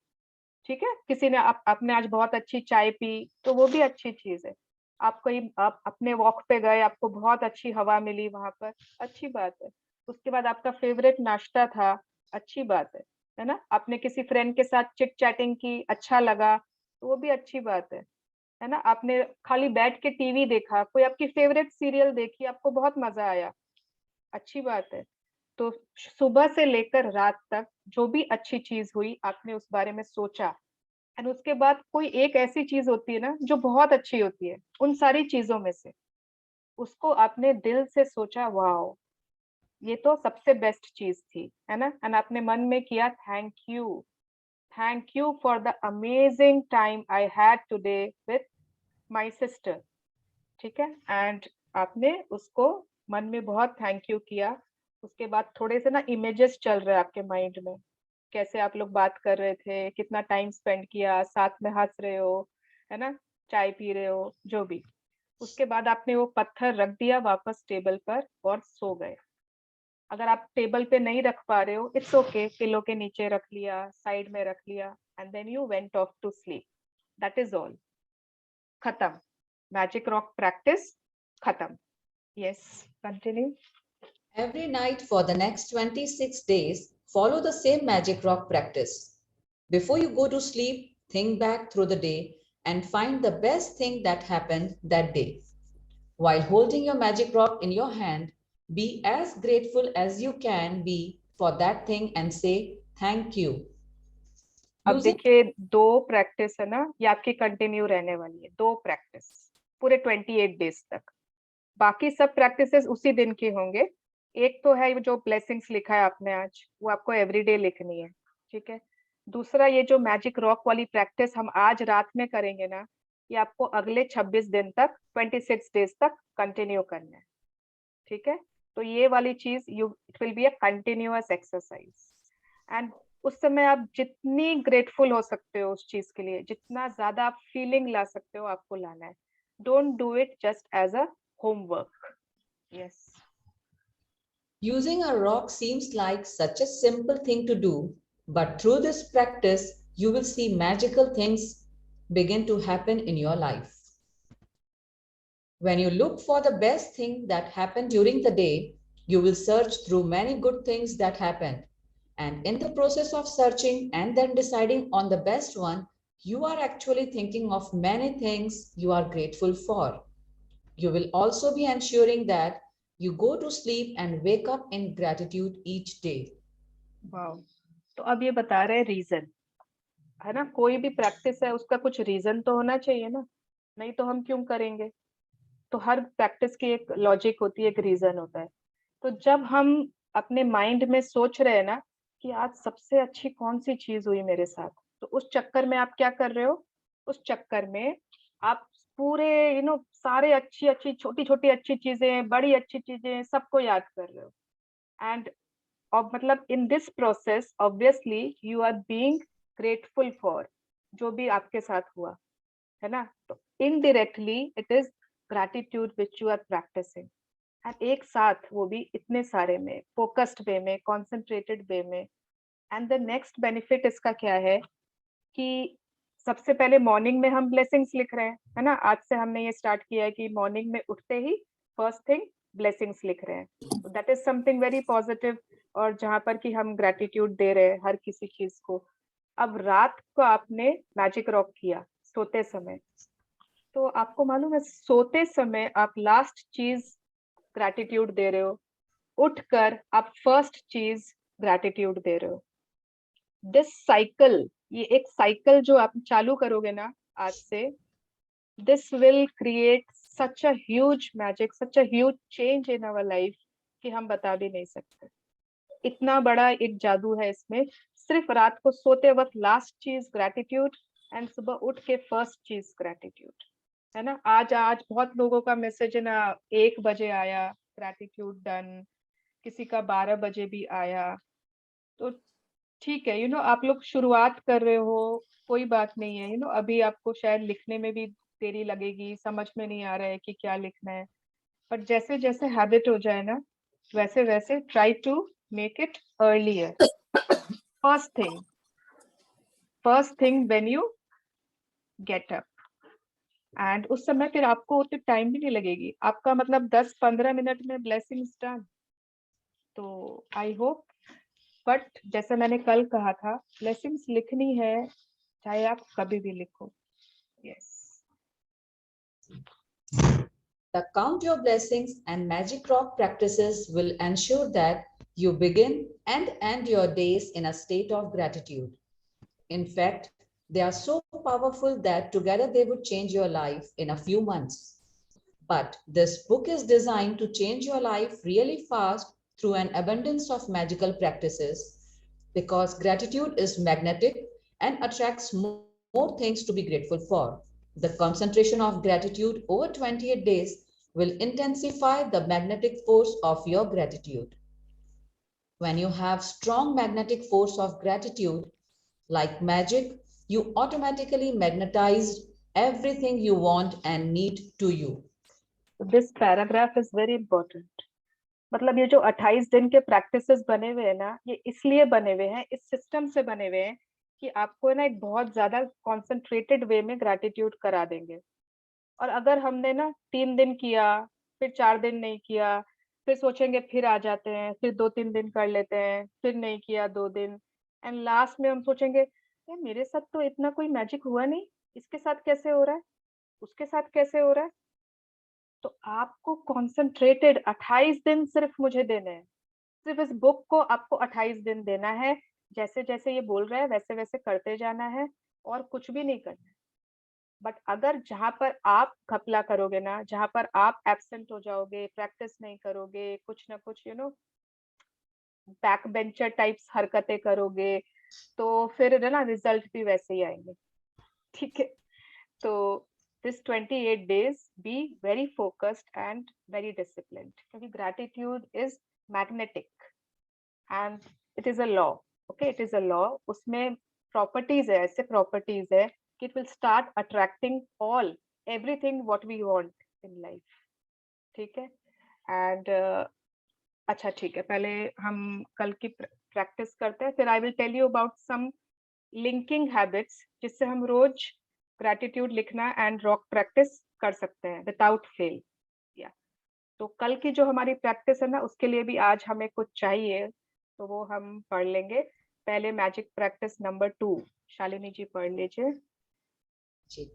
ठीक है, किसी ने आपने आज बहुत अच्छी चाय पी, तो वो भी अच्छी चीज है। आप अपने वॉक पे गए, आपको बहुत अच्छी हवा मिली वहां पर, अच्छी बात है। उसके बाद आपका फेवरेट नाश्ता था, अच्छी बात है ना। आपने किसी फ्रेंड के साथ चिट चैटिंग की, अच्छा लगा, तो वो भी अच्छी बात है ना। आपने खाली बैठ के टीवी देखा, कोई आपकी फेवरेट सीरियल देखी, आपको बहुत मजा आया, अच्छी बात है। तो सुबह से लेकर रात तक जो भी अच्छी चीज हुई, आपने उस बारे में सोचा, एंड उसके बाद कोई एक ऐसी चीज होती है ना जो बहुत अच्छी होती है, उन सारी चीजों में से उसको आपने दिल से सोचा, वाओ ये तो सबसे बेस्ट चीज थी, है ना। एंड आपने मन में किया, thank you for the amazing time I had today with my sister. ठीक है, एंड आपने उसको मन में बहुत थैंक यू किया। उसके बाद थोड़े से ना इमेजेस चल रहे हैं आपके माइंड में, कैसे आप लोग बात कर रहे थे, कितना टाइम स्पेंड किया, साथ में हंस रहे हो, है ना, चाय पी रहे हो, जो भी। उसके बाद आपने वो पत्थर रख दिया वापस टेबल पर और सो गए। अगर आप टेबल पे नहीं रख पा रहे हो, इट्स ओके, पिलो के नीचे रख लिया, साइड में रख लिया, and then you went off to sleep. That is all. खत्म. मैजिक रॉक प्रैक्टिस खत्म. Yes, continue. Every night for the next 26 days, follow the same magic rock practice. Before you go to sleep, think back through the day and find the best thing that happened that day. While holding your magic rock in your hand, be as grateful as you can be for that thing and say thank you. अब देखिए 2 प्रैक्टिस है ना, ये आपकी कंटिन्यू रहने वाली है. 2 प्रैक्टिस पूरे 28 डेज तक. बाकी सब प्रैक्टिसेस उसी दिन की होंगे. एक तो है जो ब्लेसिंग्स लिखा है आपने आज, वो आपको एवरीडे लिखनी है. ठीक है. दूसरा ये जो मैजिक रॉक वाली प्रैक्टिस हम आज रात में करेंगे ना, ये आपको अगले 26 दिन तक 26 डेज तक कंटिन्यू करना है. ठीक है. तो ये वाली चीज it will be a continuous exercise. And उस समय आप जितनी ग्रेटफुल हो सकते हो उस चीज के लिए, जितना ज्यादा आप फीलिंग ला सकते हो, आपको लाना है. Don't do it just as a homework. Yes. Using a rock seems like such a simple thing to do, but through this practice, you will see magical things begin to happen in your life. When you look for the best thing that happened during the day, you will search through many good things that happened. And in the process of searching and then deciding on the best one, you are actually thinking of many things you are grateful for. You will also be ensuring that you go to sleep and wake up in gratitude each day. Wow. तो अब ये बता रहे हैं रीजन, है ना. कोई भी प्रैक्टिस है उसका कुछ रीजन तो होना चाहिए ना, नहीं तो हम क्यों करेंगे. तो हर प्रैक्टिस की एक लॉजिक होती है, एक रीजन होता है. तो जब हम अपने माइंड में सोच रहे हैं ना कि आज सबसे अच्छी कौन सी चीज हुई मेरे साथ, तो उस चक्कर में आप क्या कर रहे हो, उस चक्कर में आप पूरे सारे अच्छी अच्छी छोटी छोटी अच्छी चीजें, बड़ी अच्छी चीजें सबको याद कर रहे हो. एंड और मतलब in this process obviously you are being grateful for जो भी आपके साथ हुआ, है ना. तो indirectly it is gratitude which you are practicing. And एक साथ वो भी इतने सारे में, फोकस्ड वे में, कॉन्सेंट्रेटेड वे में. एंड द नेक्स्ट बेनिफिट इसका क्या है कि सबसे पहले मॉर्निंग में हम ब्लेसिंग्स लिख रहे हैं, है ना. आज से हमने ये स्टार्ट किया है कि मॉर्निंग में उठते ही फर्स्ट थिंग ब्लेसिंग्स लिख रहे हैं. That is something very positive, और जहां पर कि हम ग्रैटिट्यूड दे रहे हैं हर किसी चीज को. अब रात को आपने मैजिक रॉक किया सोते समय, तो आपको मालूम है सोते समय आप लास्ट चीज ग्रैटिट्यूड दे रहे हो, उठकर आप फर्स्ट चीज ग्रैटिट्यूड दे रहे हो. दिस साइकिल, ये एक साइकिल जो आप चालू करोगे ना आज से, this will create such a huge magic, such a huge change in our life कि हम बता भी नहीं सकते. इतना बड़ा एक जादू है इसमें. सिर्फ रात को सोते वक्त लास्ट चीज ग्रैटिट्यूड, एंड सुबह उठ के फर्स्ट चीज ग्रैटिट्यूड, है ना. आज बहुत लोगों का मैसेज है ना, 1 बजे आया ग्रैटिट्यूड डन, किसी का 12 बजे भी आया. तो ठीक है, आप लोग शुरुआत कर रहे हो, कोई बात नहीं है. अभी आपको शायद लिखने में भी देरी लगेगी, समझ में नहीं आ रहा है कि क्या लिखना है. पर जैसे जैसे हैबिट हो जाए ना, वैसे वैसे try to make it earlier. First thing when you get up. And उस समय फिर आपको उतनी टाइम भी नहीं लगेगी, आपका मतलब 10-15 मिनट में ब्लेसिंग्स डन. तो आई होप. बट जैसे मैंने कल कहा था, ब्लेसिंग्स लिखनी है चाहे आप कभी भी लिखो. Yes. The count your blessings and magic rock practices will ensure that you begin and end your days in a state of gratitude. In fact, they are so powerful that together they would change your life in a few months. But this book is designed to change your life really fast through an abundance of magical practices, because gratitude is magnetic and attracts more things to be grateful for. The concentration of gratitude over 28 days will intensify the magnetic force of your gratitude. When you have strong magnetic force of gratitude, like magic, you automatically magnetize everything you want and need to you. This paragraph is very important. मतलब ये जो 28 दिन के प्रैक्टिसेस बने हुए हैं ना, ये इसलिए बने हुए हैं, इस सिस्टम से बने हुए हैं कि आपको ना एक बहुत ज्यादा कॉन्सेंट्रेटेड वे में ग्रैटिट्यूड करा देंगे। और अगर हमने ना 3 दिन किया, फिर 4 दिन नहीं किया, फिर सोचेंगे फिर आ जाते हैं, फिर 2-3 दिन कर लेते हैं, फिर नहीं किया 2 दिन, एंड लास्ट में हम सोचेंगे यार मेरे साथ तो इतना कोई मैजिक हुआ नहीं, इसके साथ कैसे हो रहा है, उसके साथ कैसे हो रहा है। तो आपको कॉन्सेंट्रेटेड 28 दिन सिर्फ मुझे देने हैं, सिर्फ इस बुक को आपको 28 दिन देना है, जैसे जैसे ये बोल रहा है वैसे वैसे करते जाना है, और कुछ भी नहीं करना है। बट अगर जहां पर आप घपला करोगे ना, जहां पर आप एब्सेंट हो जाओगे, प्रैक्टिस नहीं करोगे, कुछ ना कुछ बैक बेंचर टाइप्स हरकतें करोगे, तो फिर ना रिजल्ट भी वैसे ही आएंगे। ठीक है, तो this 28 days be very focused and very disciplined, क्योंकि gratitude is magnetic and it is a law. Okay, it is a law. उसमें properties है, ऐसे properties है कि it will start attracting all everything what we want in life. ठीक है, and अच्छा ठीक है, पहले हम कल की प्रैक्टिस करते हैं, फिर I will tell you about some linking habits जिससे हम रोज ग्रैटिट्यूड लिखना एंड रॉक प्रैक्टिस कर सकते हैं विदाउट फेल। या तो कल की जो हमारी प्रैक्टिस है ना, उसके लिए भी आज हमें कुछ चाहिए, तो वो हम पढ़ लेंगे। पहले magic practice number 2 Shalini ji पढ़ लीजिए। जी,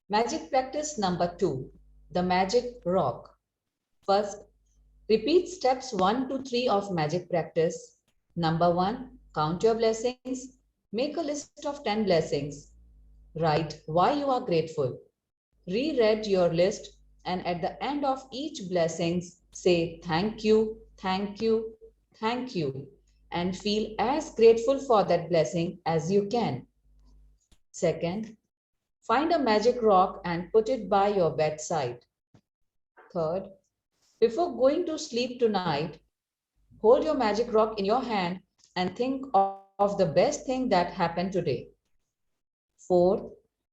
magic practice number 2, the magic rock. First, repeat steps 1 to 3 of magic practice. Number 1, count your blessings. Make a list of 10 blessings. Write why you are grateful. Reread your list and at the end of each blessings, say thank you, thank you, thank you, and feel as grateful for that blessing as you can. Second, find a magic rock and put it by your bedside. Third, before going to sleep tonight, hold your magic rock in your hand and think of the best thing that happened today. Fourth,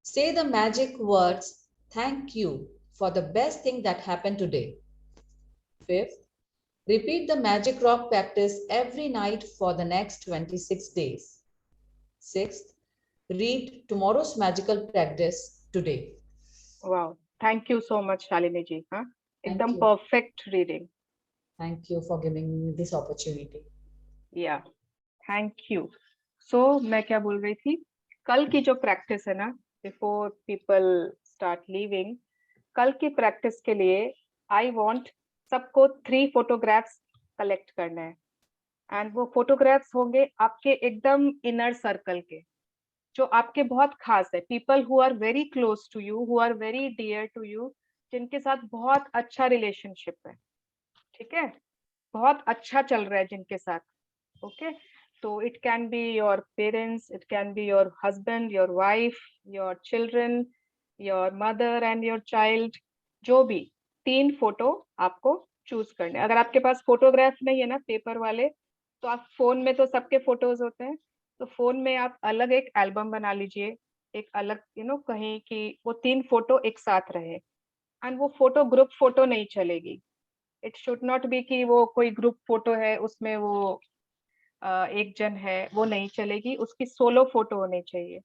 say the magic words, thank you for the best thing that happened today. Fifth, repeat the magic rock practice every night for the next 26 days. Sixth, read tomorrow's magical practice today. Wow, thank you so much Shalini ji. हाँ, एकदम you. Perfect reading. Thank you for giving me this opportunity. Yeah thank you. So मैं क्या बोल रही थी, कल की जो प्रैक्टिस है ना, बिफोर पीपल स्टार्ट लीविंग, कल की प्रैक्टिस के लिए आई वांट सबको 3 फोटोग्राफ्स कलेक्ट करना है, एंड वो फोटोग्राफ्स होंगे आपके एकदम इनर सर्कल के, जो आपके बहुत खास है, people who are very close to you, who are very dear to you, जिनके साथ बहुत अच्छा रिलेशनशिप है। ठीक है, बहुत अच्छा चल रहा है जिनके साथ। Okay, so it can be your parents, it can be your husband, your wife, your children, your mother and your child, जो भी 3 फोटो आपको चूज करने। अगर आपके पास फोटोग्राफ नहीं है ना पेपर वाले, तो आप फोन में तो सबके फोटोज होते हैं, तो फोन में आप अलग एक एल्बम बना लीजिए, एक अलग कहीं कि वो 3 फोटो एक साथ रहे, एंड वो फोटो ग्रुप फोटो नहीं चलेगी। इट शुड नॉट बी कि वो कोई ग्रुप फोटो है उसमें वो एक जन है, वो नहीं चलेगी, उसकी सोलो फोटो होनी चाहिए।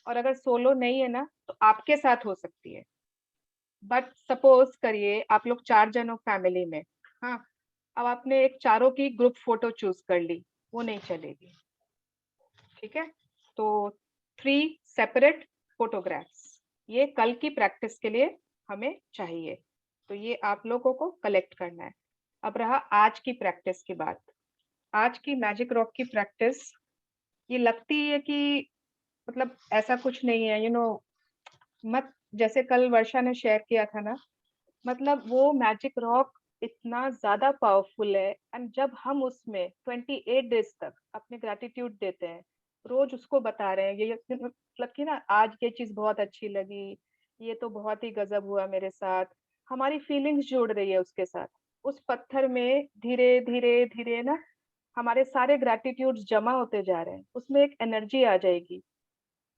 और अगर सोलो नहीं है ना, तो आपके साथ हो सकती है, बट सपोज करिए आप लोग 4 जन हो फैमिली में। हाँ, अब आपने एक चारों की ग्रुप फोटो चूज कर ली, वो नहीं चलेगी। ठीक है, तो 3 सेपरेट फोटोग्राफ्स ये कल की प्रैक्टिस के लिए हमें चाहिए, तो ये आप लोगों को कलेक्ट करना है। अब रहा आज की प्रैक्टिस की बात। आज की मैजिक रॉक की प्रैक्टिस ये लगती है कि मतलब ऐसा कुछ नहीं है, मत जैसे कल वर्षा ने शेयर किया था ना, मतलब वो मैजिक रॉक इतना ज्यादा पावरफुल है, एंड जब हम उसमें 28 डेज तक अपने ग्रैटिट्यूड देते हैं, रोज उसको बता रहे हैं, ये मतलब कि ना आज ये चीज बहुत अच्छी लगी, ये तो बहुत ही गजब हुआ मेरे साथ, हमारी फीलिंग्स जुड़ रही है उसके साथ, उस पत्थर में धीरे धीरे धीरे ना हमारे सारे ग्रैटिट्यूड्स जमा होते जा रहे हैं, उसमें एक एनर्जी आ जाएगी।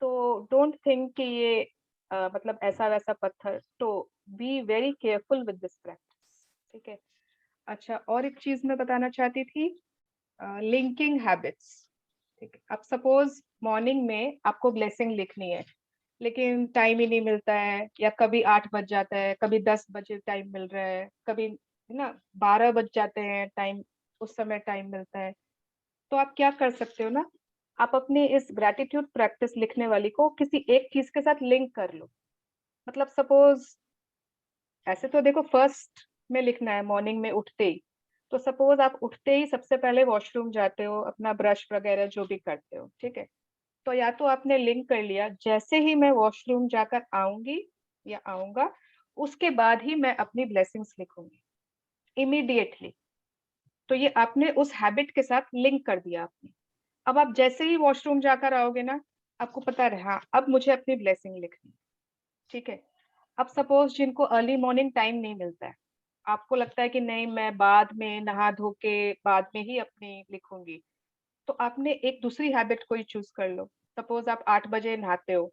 तो डोंट थिंक कि ये मतलब ऐसा वैसा पत्थर, तो be very careful with this practice. ठीक है, अच्छा, और एक चीज मैं बताना चाहती थी, लिंकिंग हैबिट्स। ठीक है, अब सपोज मॉर्निंग में आपको ब्लेसिंग लिखनी है, लेकिन टाइम ही नहीं मिलता है, या कभी 8 बज जाता है, कभी 10 बजे टाइम मिल रहा है, कभी है ना 12 बज जाते हैं टाइम, उस समय टाइम मिलता है। तो आप क्या कर सकते हो ना, आप अपनी इस ग्रैटिट्यूड प्रैक्टिस लिखने वाली को किसी एक चीज के साथ लिंक कर लो। मतलब सपोज, ऐसे तो देखो फर्स्ट में लिखना है मॉर्निंग में उठते ही, तो सपोज आप उठते ही सबसे पहले वॉशरूम जाते हो, अपना ब्रश वगैरह जो भी करते हो, ठीक है, तो या तो आपने लिंक कर लिया, जैसे ही मैं वॉशरूम जाकर आऊंगी या आऊंगा, उसके बाद ही मैं अपनी ब्लेसिंग्स लिखूंगी, इमीडिएटली। तो ये आपने उस हैबिट के साथ लिंक कर दिया आपने। अब आप जैसे ही वॉशरूम जाकर आओगे ना, आपको पता रहे हाँ अब मुझे अपनी ब्लेसिंग लिखनी है, ठीक है। अब सपोज जिनको अर्ली मॉर्निंग टाइम नहीं मिलता है, आपको लगता है कि नहीं मैं बाद में नहा धो के बाद में ही अपनी लिखूंगी, तो आपने एक दूसरी हैबिट कोई चूज कर लो। सपोज आप 8 बजे नहाते हो,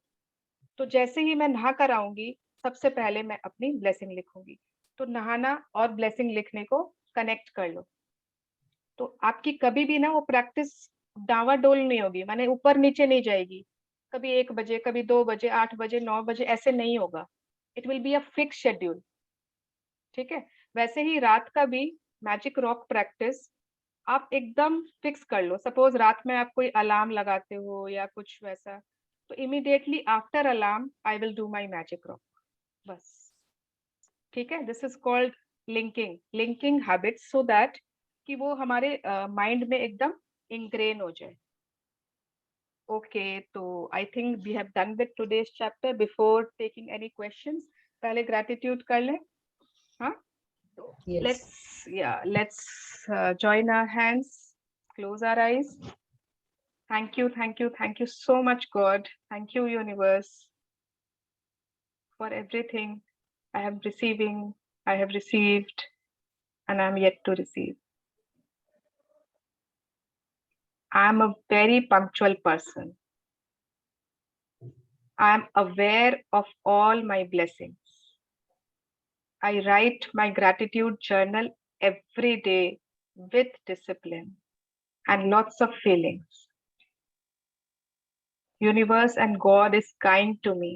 तो जैसे ही मैं नहा कर आऊंगी, सबसे पहले मैं अपनी ब्लेसिंग लिखूंगी। तो नहाना और ब्लेसिंग लिखने को कनेक्ट कर लो, तो आपकी कभी भी ना वो प्रैक्टिस डावाडोल नहीं होगी, माने ऊपर नीचे नहीं जाएगी। कभी 1 बजे, कभी 2 बजे, 8 बजे, 9 बजे, ऐसे नहीं होगा। It will be a fix schedule, ठीक है। वैसे ही रात का भी मैजिक रॉक प्रैक्टिस आप एकदम फिक्स कर लो। सपोज रात में आप कोई अलार्म लगाते हो या कुछ वैसा, तो immediately after alarm I will do my magic rock, बस, ठीक है। This is called linking habits, so that कि वो हमारे माइंड में एकदम इंग्रेन हो जाए। ओके, तो I think we have done with today's chapter. Before taking any questions, पहले ग्रेटिट्यूड कर लें। हाँ, Yes. let's join our hands, close our eyes. Thank you so much, God. Thank you, universe, for everything I have received, and I'm yet to receive. I'm a very punctual person. I'm aware of all my blessings. I write my gratitude journal every day with discipline and lots of feelings. Universe and God is kind to me.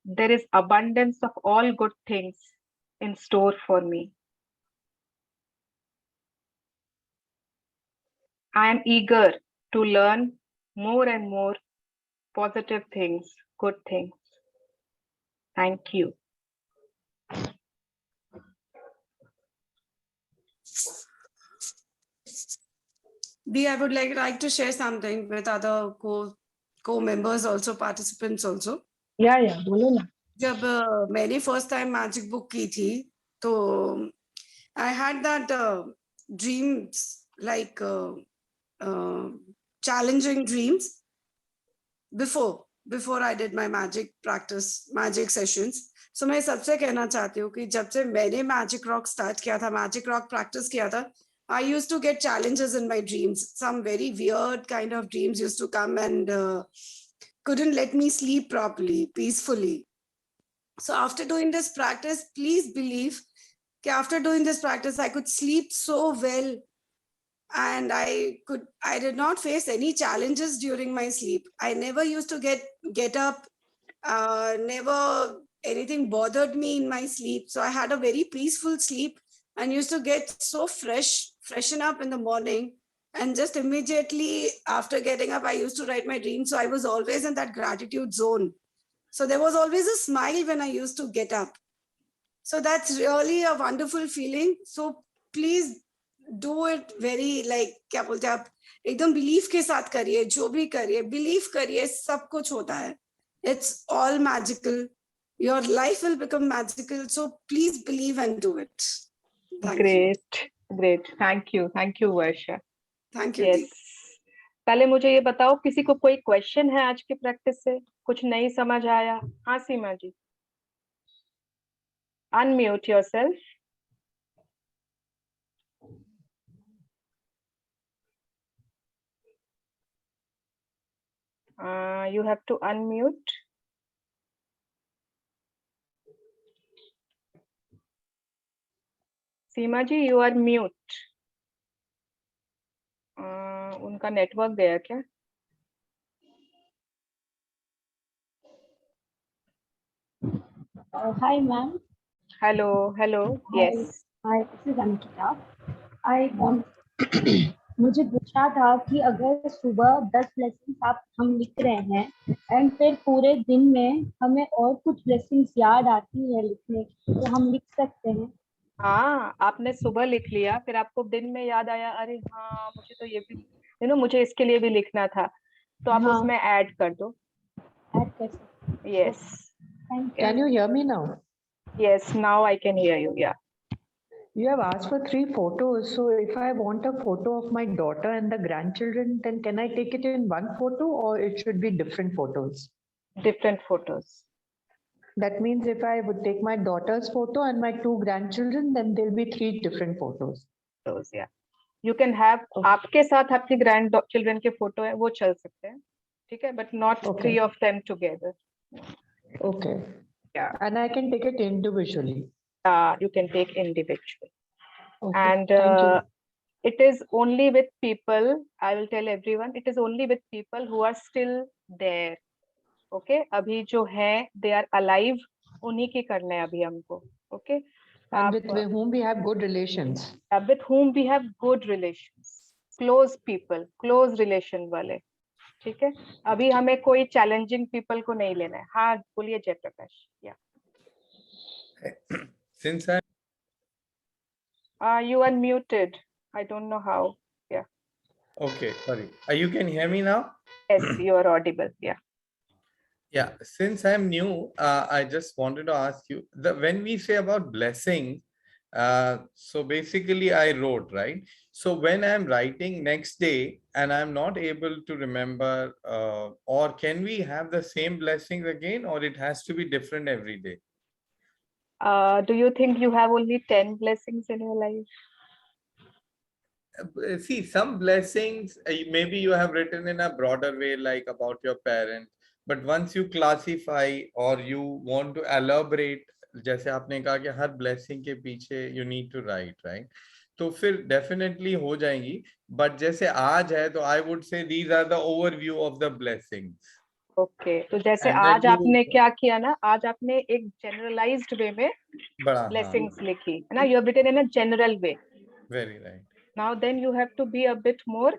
There is abundance of all good things in store for me. I am eager to learn more and more positive things, good things. Thank you. Dee, I would like to share something with other co-members also, participants also. Yeah, बोलो ना. जब मैंने फर्स्ट टाइम मैजिक बुक की थी, तो I had that dreams, like challenging dreams before I did my magic practice, magic sessions. So मैं सबसे कहना चाहती हूँ कि जब से मैंने मैजिक रॉक स्टार्ट किया था, मैजिक रॉक प्रैक्टिस किया था, I used to get challenges in my dreams. Some very weird kind of dreams used to come and couldn't let me sleep properly, peacefully. So after doing this practice, please believe that after doing this practice, I could sleep so well, and I did not face any challenges during my sleep. I never used to get up, never anything bothered me in my sleep. So I had a very peaceful sleep and used to get so freshen up in the morning. And just immediately after getting up, I used to write my dreams. So I was always in that gratitude zone. So there was always a smile when I used to get up. So that's really a wonderful feeling. So please do it very, like, क्या बोलते हैं आप, एकदम बिलीफ के साथ करिए, जो भी करिए बिलीव करिए, सब कुछ होता है. It's all magical. Your life will become magical. So please believe and do it. Thank you. Great. Thank you, Varsha. Thank you. Yes. पहले मुझे ये बताओ, किसी को कोई क्वेश्चन है आज के प्रैक्टिस से? कुछ नहीं समझ आया? हाँ Seema ji, unmute yourself. You have to unmute. Seema ji, you are mute. उनका नेटवर्क गया क्या? Hi, ma'am. Hello, hello. Hi, Yes. hi, this is Ankita. I want मुझे पूछना था कि अगर सुबह 10 ब्लेसिंग्स आप हम लिख रहे हैं एंड फिर पूरे दिन में हमें और कुछ ब्लेसिंग्स याद आती है लिखने की, तो हम लिख सकते हैं? हाँ, आपने सुबह लिख लिया, फिर आपको दिन में याद आया, अरे हाँ मुझे तो ये भी मुझे इसके लिए भी लिखना था, तो आप हाँ। उसमें ऐड कर दो। ऐड कर सकते। Yes. Can you hear me now? Yes, now I can hear you. Yeah. You have asked for 3 photos. So if I want a photo of my daughter and the grandchildren, then can I take it in one photo or it should be different photos? Different photos. That means if I would take my daughter's photo and my 2 grandchildren, then there'll be 3 different photos. Photos, yeah. You can have आपके साथ आपकी ग्रैंड चिल्ड्रन के फोटो है वो चल सकते हैं, ठीक है, but not Okay. 3 of them together. Okay. Yeah. And I can take it individually. You can take individually. Okay. And Thank you. it is only with people, I will tell everyone, it is only with people who are still there. Okay, अभी जो है they are alive, उन्हीं की करना है अभी हमको. Okay. And with whom we have good relations. With whom we have good relations, close people, close relation वाले, ठीक है. अभी हमें कोई challenging people को नहीं लेना है. हाँ बोलिए Jayaprakash. Yeah. Since You are muted. I don't know how. Yeah. okay, sorry. You can hear me now? Yes, you are audible. Yeah. Yeah, since I'm new, I just wanted to ask you, when we say about blessing, so basically I wrote, right? So when I'm writing next day and I'm not able to remember, or can we have the same blessings again, or it has to be different every day? Do you think you have only 10 blessings in your life? See, some blessings, maybe you have written in a broader way, like about your parents, but once you classify or you want to elaborate, जैसे आपने कहा कि हर blessing के पीछे you need to write, right? तो फिर definitely हो जाएंगी, but जैसे आज है तो I would say these are the overview of the blessings. Okay, तो जैसे And आज then आपने क्या किया ना, आज आपने एक generalized way में बड़ा, blessings लिखी है ना, you have written in a general way. Very right. Now then you have to be a bit more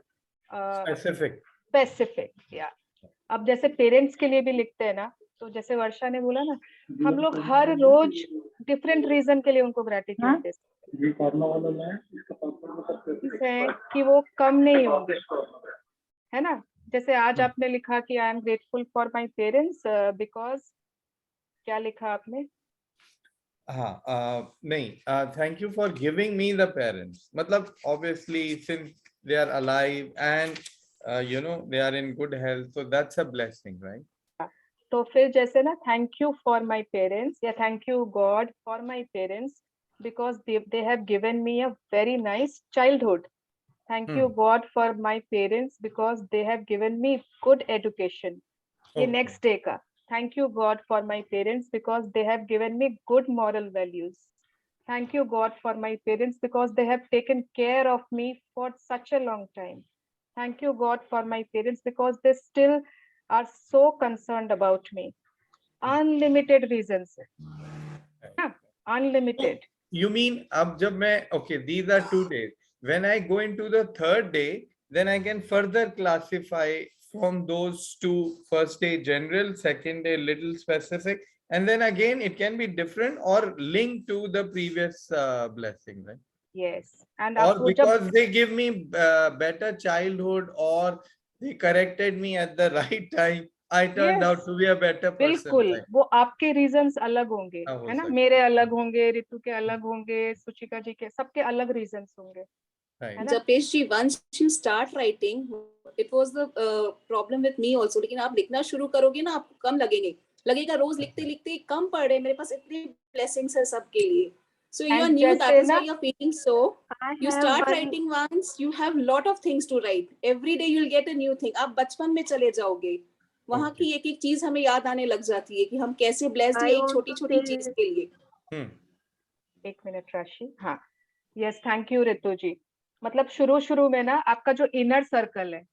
Specific. Specific, yeah. अब जैसे पेरेंट्स के लिए भी लिखते हैं ना, तो जैसे वर्षा ने बोला ना, हम लोग हर रोज डिफरेंट रीजन के लिए उनको ग्रेटिट्यूड देते हैं कि वो कम नहीं होंगे, है ना. जैसे आज आपने लिखा कि आई am grateful for my parents because, क्या लिखा आपने? हाँ, नहीं, thank you for giving me the parents, मतलब obviously since they are alive and they are in good health, so that's a blessing, right? तो फिर जैसे ना, thank you for my parents या thank you God for my parents because they have given me a very nice childhood. Thank you God for my parents because they have given me good education. ये next day का, thank you God for my parents because they have given me good moral values. Thank you God for my parents because they have taken care of me for such a long time. Thank you God for my parents because they still are so concerned about me. Unlimited reasons. Unlimited. You mean अब जब मैं, okay, these are 2 days. When I go into the 3rd day, then I can further classify from those 2, first day general, second day little specific, and then again it can be different or linked to the previous blessing, right? Yes. And or because they give me better childhood, or they corrected me at the right time, I turned out to be a better person. बिल्कुल, right? वो आपके रीजंस अलग होंगे, है ना. मेरे अलग होंगे, ऋतु के अलग होंगे, सुचिका जी के, सबके अलग रीजंस होंगे. Japesh ji, once you start writing, it was the problem with me also. लेकिन आप लिखना शुरू करोगे ना, आपको कम लगेगा रोज लिखते लिखते कम पड़ रहे, मेरे पास इतनी blessings है सबके लिए. So you are new, that is why you are feeling so. You start writing once, you have lot of things to write. Every day you'll get a new thing. आप बचपन में चले जाओगे, वहाँ की एक एक चीज हमें याद आने लग जाती है कि हम कैसे blessed हैं एक छोटी छोटी चीज के लिए. एक मिनट राशि. हाँ, यस, थैंक यू रितु जी। मतलब शुरू में ना आपका जो इनर सर्कल है,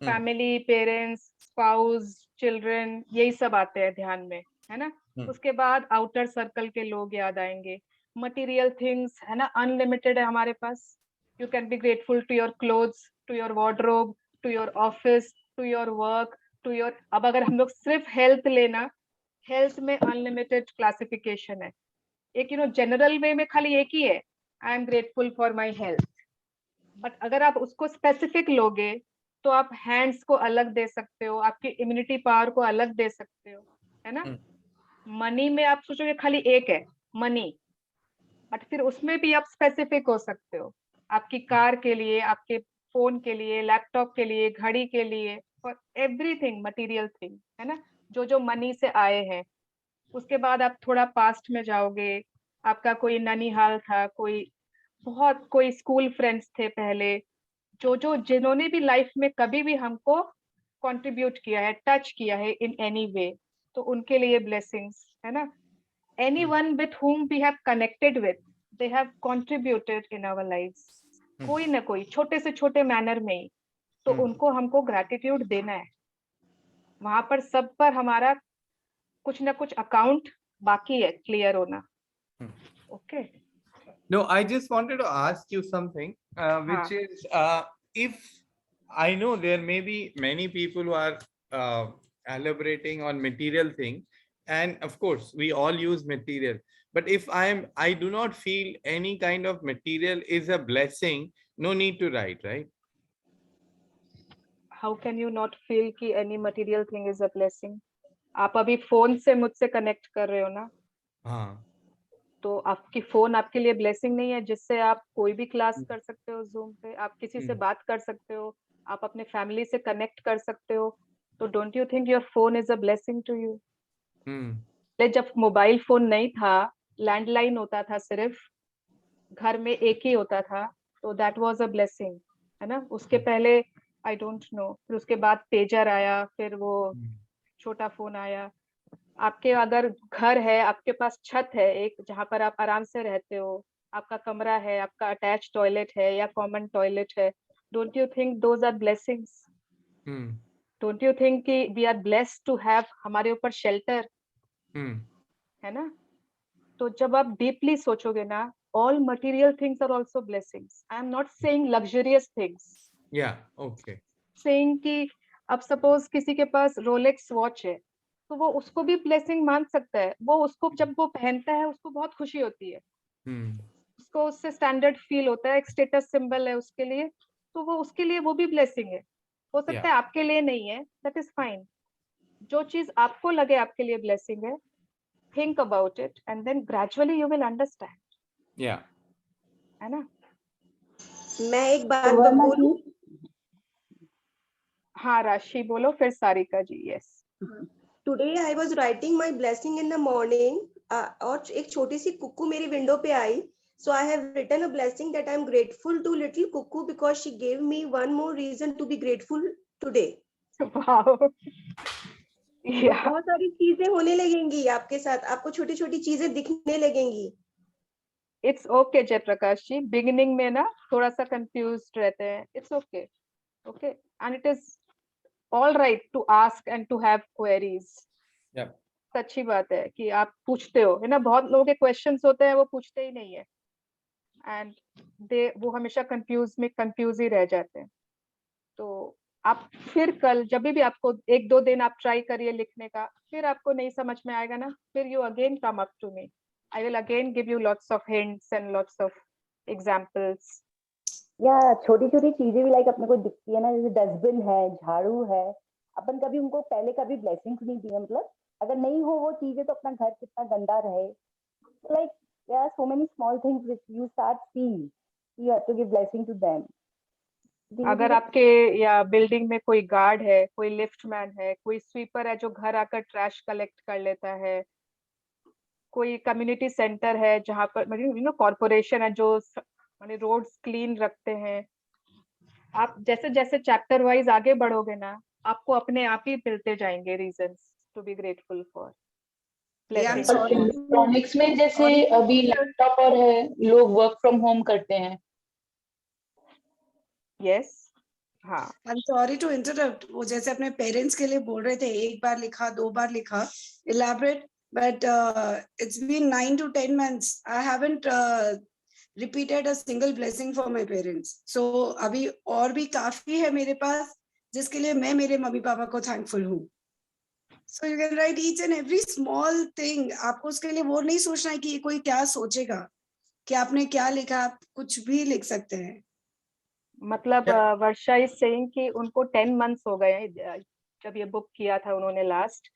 फैमिली, पेरेंट्स, स्पाउस, चिल्ड्रन, यही सब आते हैं ध्यान में, है ना। उसके बाद आउटर सर्कल के लोग याद आएंगे। मटेरियल थिंग्स है ना, अनलिमिटेड है हमारे पास। You can be grateful to your clothes, to your wardrobe, to your office, to your work, to your, अब अगर हम लोग सिर्फ हेल्थ लेना, हेल्थ में अनलिमिटेड क्लासिफिकेशन है। एक जनरल वे में खाली एक ही है, आई am grateful for my health. But अगर आप उसको स्पेसिफिक लोगे तो आप हैंड्स को अलग दे सकते हो, आपकी इम्यूनिटी पावर को अलग दे सकते हो, है ना। मनी में आप सोचोगे खाली एक है मनी, बट फिर उसमें भी आप स्पेसिफिक हो सकते हो, आपकी कार के लिए, आपके फोन के लिए, लैपटॉप के लिए, घड़ी के लिए, फॉर एवरीथिंग मटेरियल थिंग, है ना, जो जो मनी से आए हैं। उसके बाद आप थोड़ा पास्ट में जाओगे, आपका कोई ननिहाल था, कोई स्कूल फ्रेंड्स थे पहले, जो जिन्होंने भी लाइफ में कभी भी हमको कंट्रीब्यूट किया है, टच किया है इन एनी वे, तो उनके लिए ब्लेसिंग्स, है ना। Anyone with whom we have connected with, they have contributed in our lives, कोई ना कोई छोटे से छोटे मैनर में ही, तो उनको हमको ग्रैटिट्यूड देना है। वहां पर सब पर हमारा कुछ ना कुछ अकाउंट बाकी है क्लियर होना। Okay. No, I just wanted to ask you something, which is, if I know there may be many people who are elaborating on material thing, and of course we all use material, but if I do not feel any kind of material is a blessing, no need to write, right? How can you not feel कि any material thing is a blessing? आप अभी फोन से मुझसे कनेक्ट कर रहे हो ना, हाँ, तो आपकी फोन आपके लिए ब्लेसिंग नहीं है, जिससे आप कोई भी क्लास कर सकते हो जूम पे, आप किसी से बात कर सकते हो, आप अपने फैमिली से कनेक्ट कर सकते हो, तो don't you think your phone is a blessing to you? जब मोबाइल फोन नहीं था, लैंडलाइन होता था, सिर्फ घर में एक ही होता था, तो दैट वाज अ ब्लेसिंग, है ना। उसके पहले आई डोंट नो, फिर उसके बाद पेजर आया, फिर वो छोटा फोन आया। आपके अगर घर है, आपके पास छत है एक, जहां पर आप आराम से रहते हो, आपका कमरा है, आपका अटैच टॉयलेट है या कॉमन टॉयलेट है, don't you think those are blessings? Don't you think कि we are blessed to have हमारे ऊपर शेल्टर, है ना। तो जब आप डीपली सोचोगे ना, all material things are also blessings. I am not saying luxurious things, okay, saying कि अब सपोज किसी के पास रोलेक्स वॉच है, तो वो उसको भी ब्लेसिंग मान सकता है। वो उसको जब वो पहनता है, उसको बहुत खुशी होती है, उसको उससे स्टैंडर्ड फील होता है, एक स्टेटस सिंबल है उसके लिए, तो वो उसके लिए वो भी ब्लेसिंग है। हो सकता है आपके लिए नहीं है, दैट इज फाइन। जो चीज आपको लगे आपके लिए ब्लेसिंग है, think about it and then gradually you will understand, है ना। मैं एक बात बोलूं? हाँ राशि बोलो, फिर Sarika ji. Yes. Today I was writing my blessing in the morning, और एक छोटी सी कुक्कू मेरी विंडो पे आई। So I have written a blessing that I am grateful to little cuckoo because she gave me one more reason to be grateful today. Wow. Yeah. बहुत सारी चीजें होने लगेंगी आपके साथ, आपको छोटी छोटी चीजें दिखने लगेंगी। It's okay Jayaprakash ji, beginning में ना थोड़ा सा कंफ्यूज्ड रहते हैं, it's okay, okay, and it is all right to ask and to have queries. अच्छी बात है कि आप पूछते हो, है ना। बहुत लोगों के क्वेश्चंस होते हैं, वो पूछते ही नहीं है, एंड वो हमेशा कंफ्यूज ही रह जाते हैं। तो आप फिर कल जब भी आपको 1-2 दिन आप ट्राई करिए लिखने का, फिर आपको नहीं समझ में आएगा ना, फिर you again come up to me, I will again give you lots of hints and lots of examples. या छोटी छोटी चीजें भी लाइक अपने को दिखती है ना, जैसे डस्टबिन है, झाड़ू है, अपन कभी उनको पहले कभी ब्लेसिंग्स नहीं दिए, मतलब अगर नहीं हो वो चीजें तो अपना घर कितना गंदा रहे। Like there are so many small things which you start seeing, you have to give blessing to them. अगर आपके या बिल्डिंग में कोई गार्ड है, कोई लिफ्टमैन है, कोई स्वीपर है जो घर आकर ट्रैश कलेक्ट कर लेता है, कोई कम्युनिटी सेंटर है जहाँ पर कॉर्पोरेशन है जो रोड्स क्लीन रखते हैं, आप जैसे जैसे चैप्टर वाइज आगे बढ़ोगे ना, आपको अपने आप ही मिलते जाएंगे reasons to be grateful for. blessings. Electronics में जैसे अभी लैपटॉप और है, लोग वर्क फ्रॉम होम करते हैं. Yes. हाँ. I'm sorry to interrupt. वो जैसे अपने पेरेंट्स के लिए बोल रहे थे, एक बार लिखा, 2 बार लिखा, elaborate, but it's been 9 to 10 months. I haven't repeated a single blessing for my parents. So अभी और भी काफी है मेरे पास जिसके लिए मैं मेरे मम्मी पापा को thankful हूँ. So you can write each and every small thing. आपको उसके लिए वो नहीं सोचना है कि ये कोई क्या सोचेगा, कि आपने क्या लिखा, आप कुछ भी लिख सकते हैं. मतलब वर्षा इज सेइंग कि उनको 10 मंथ्स हो गए जब ये बुक किया था उन्होंने लास्ट,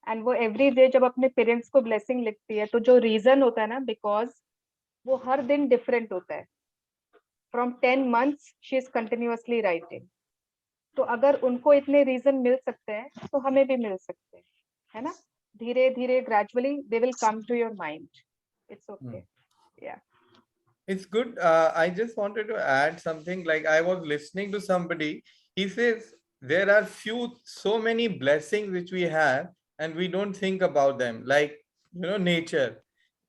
एंड वो एवरी डे जब अपने पेरेंट्स को ब्लेसिंग लिखती है तो जो रीजन होता है ना, बिकॉज वो हर दिन डिफरेंट होता है. From 10 months she is continuously writing. तो अगर उनको इतने रीजन मिल सकते हैं तो हमें भी मिल सकते हैं, है ना. धीरे धीरे gradually they will come to your mind. It's okay. या It's good. I just wanted to add something. Like I was listening to somebody. He says there are so many blessings which we have and we don't think about them. Like, nature.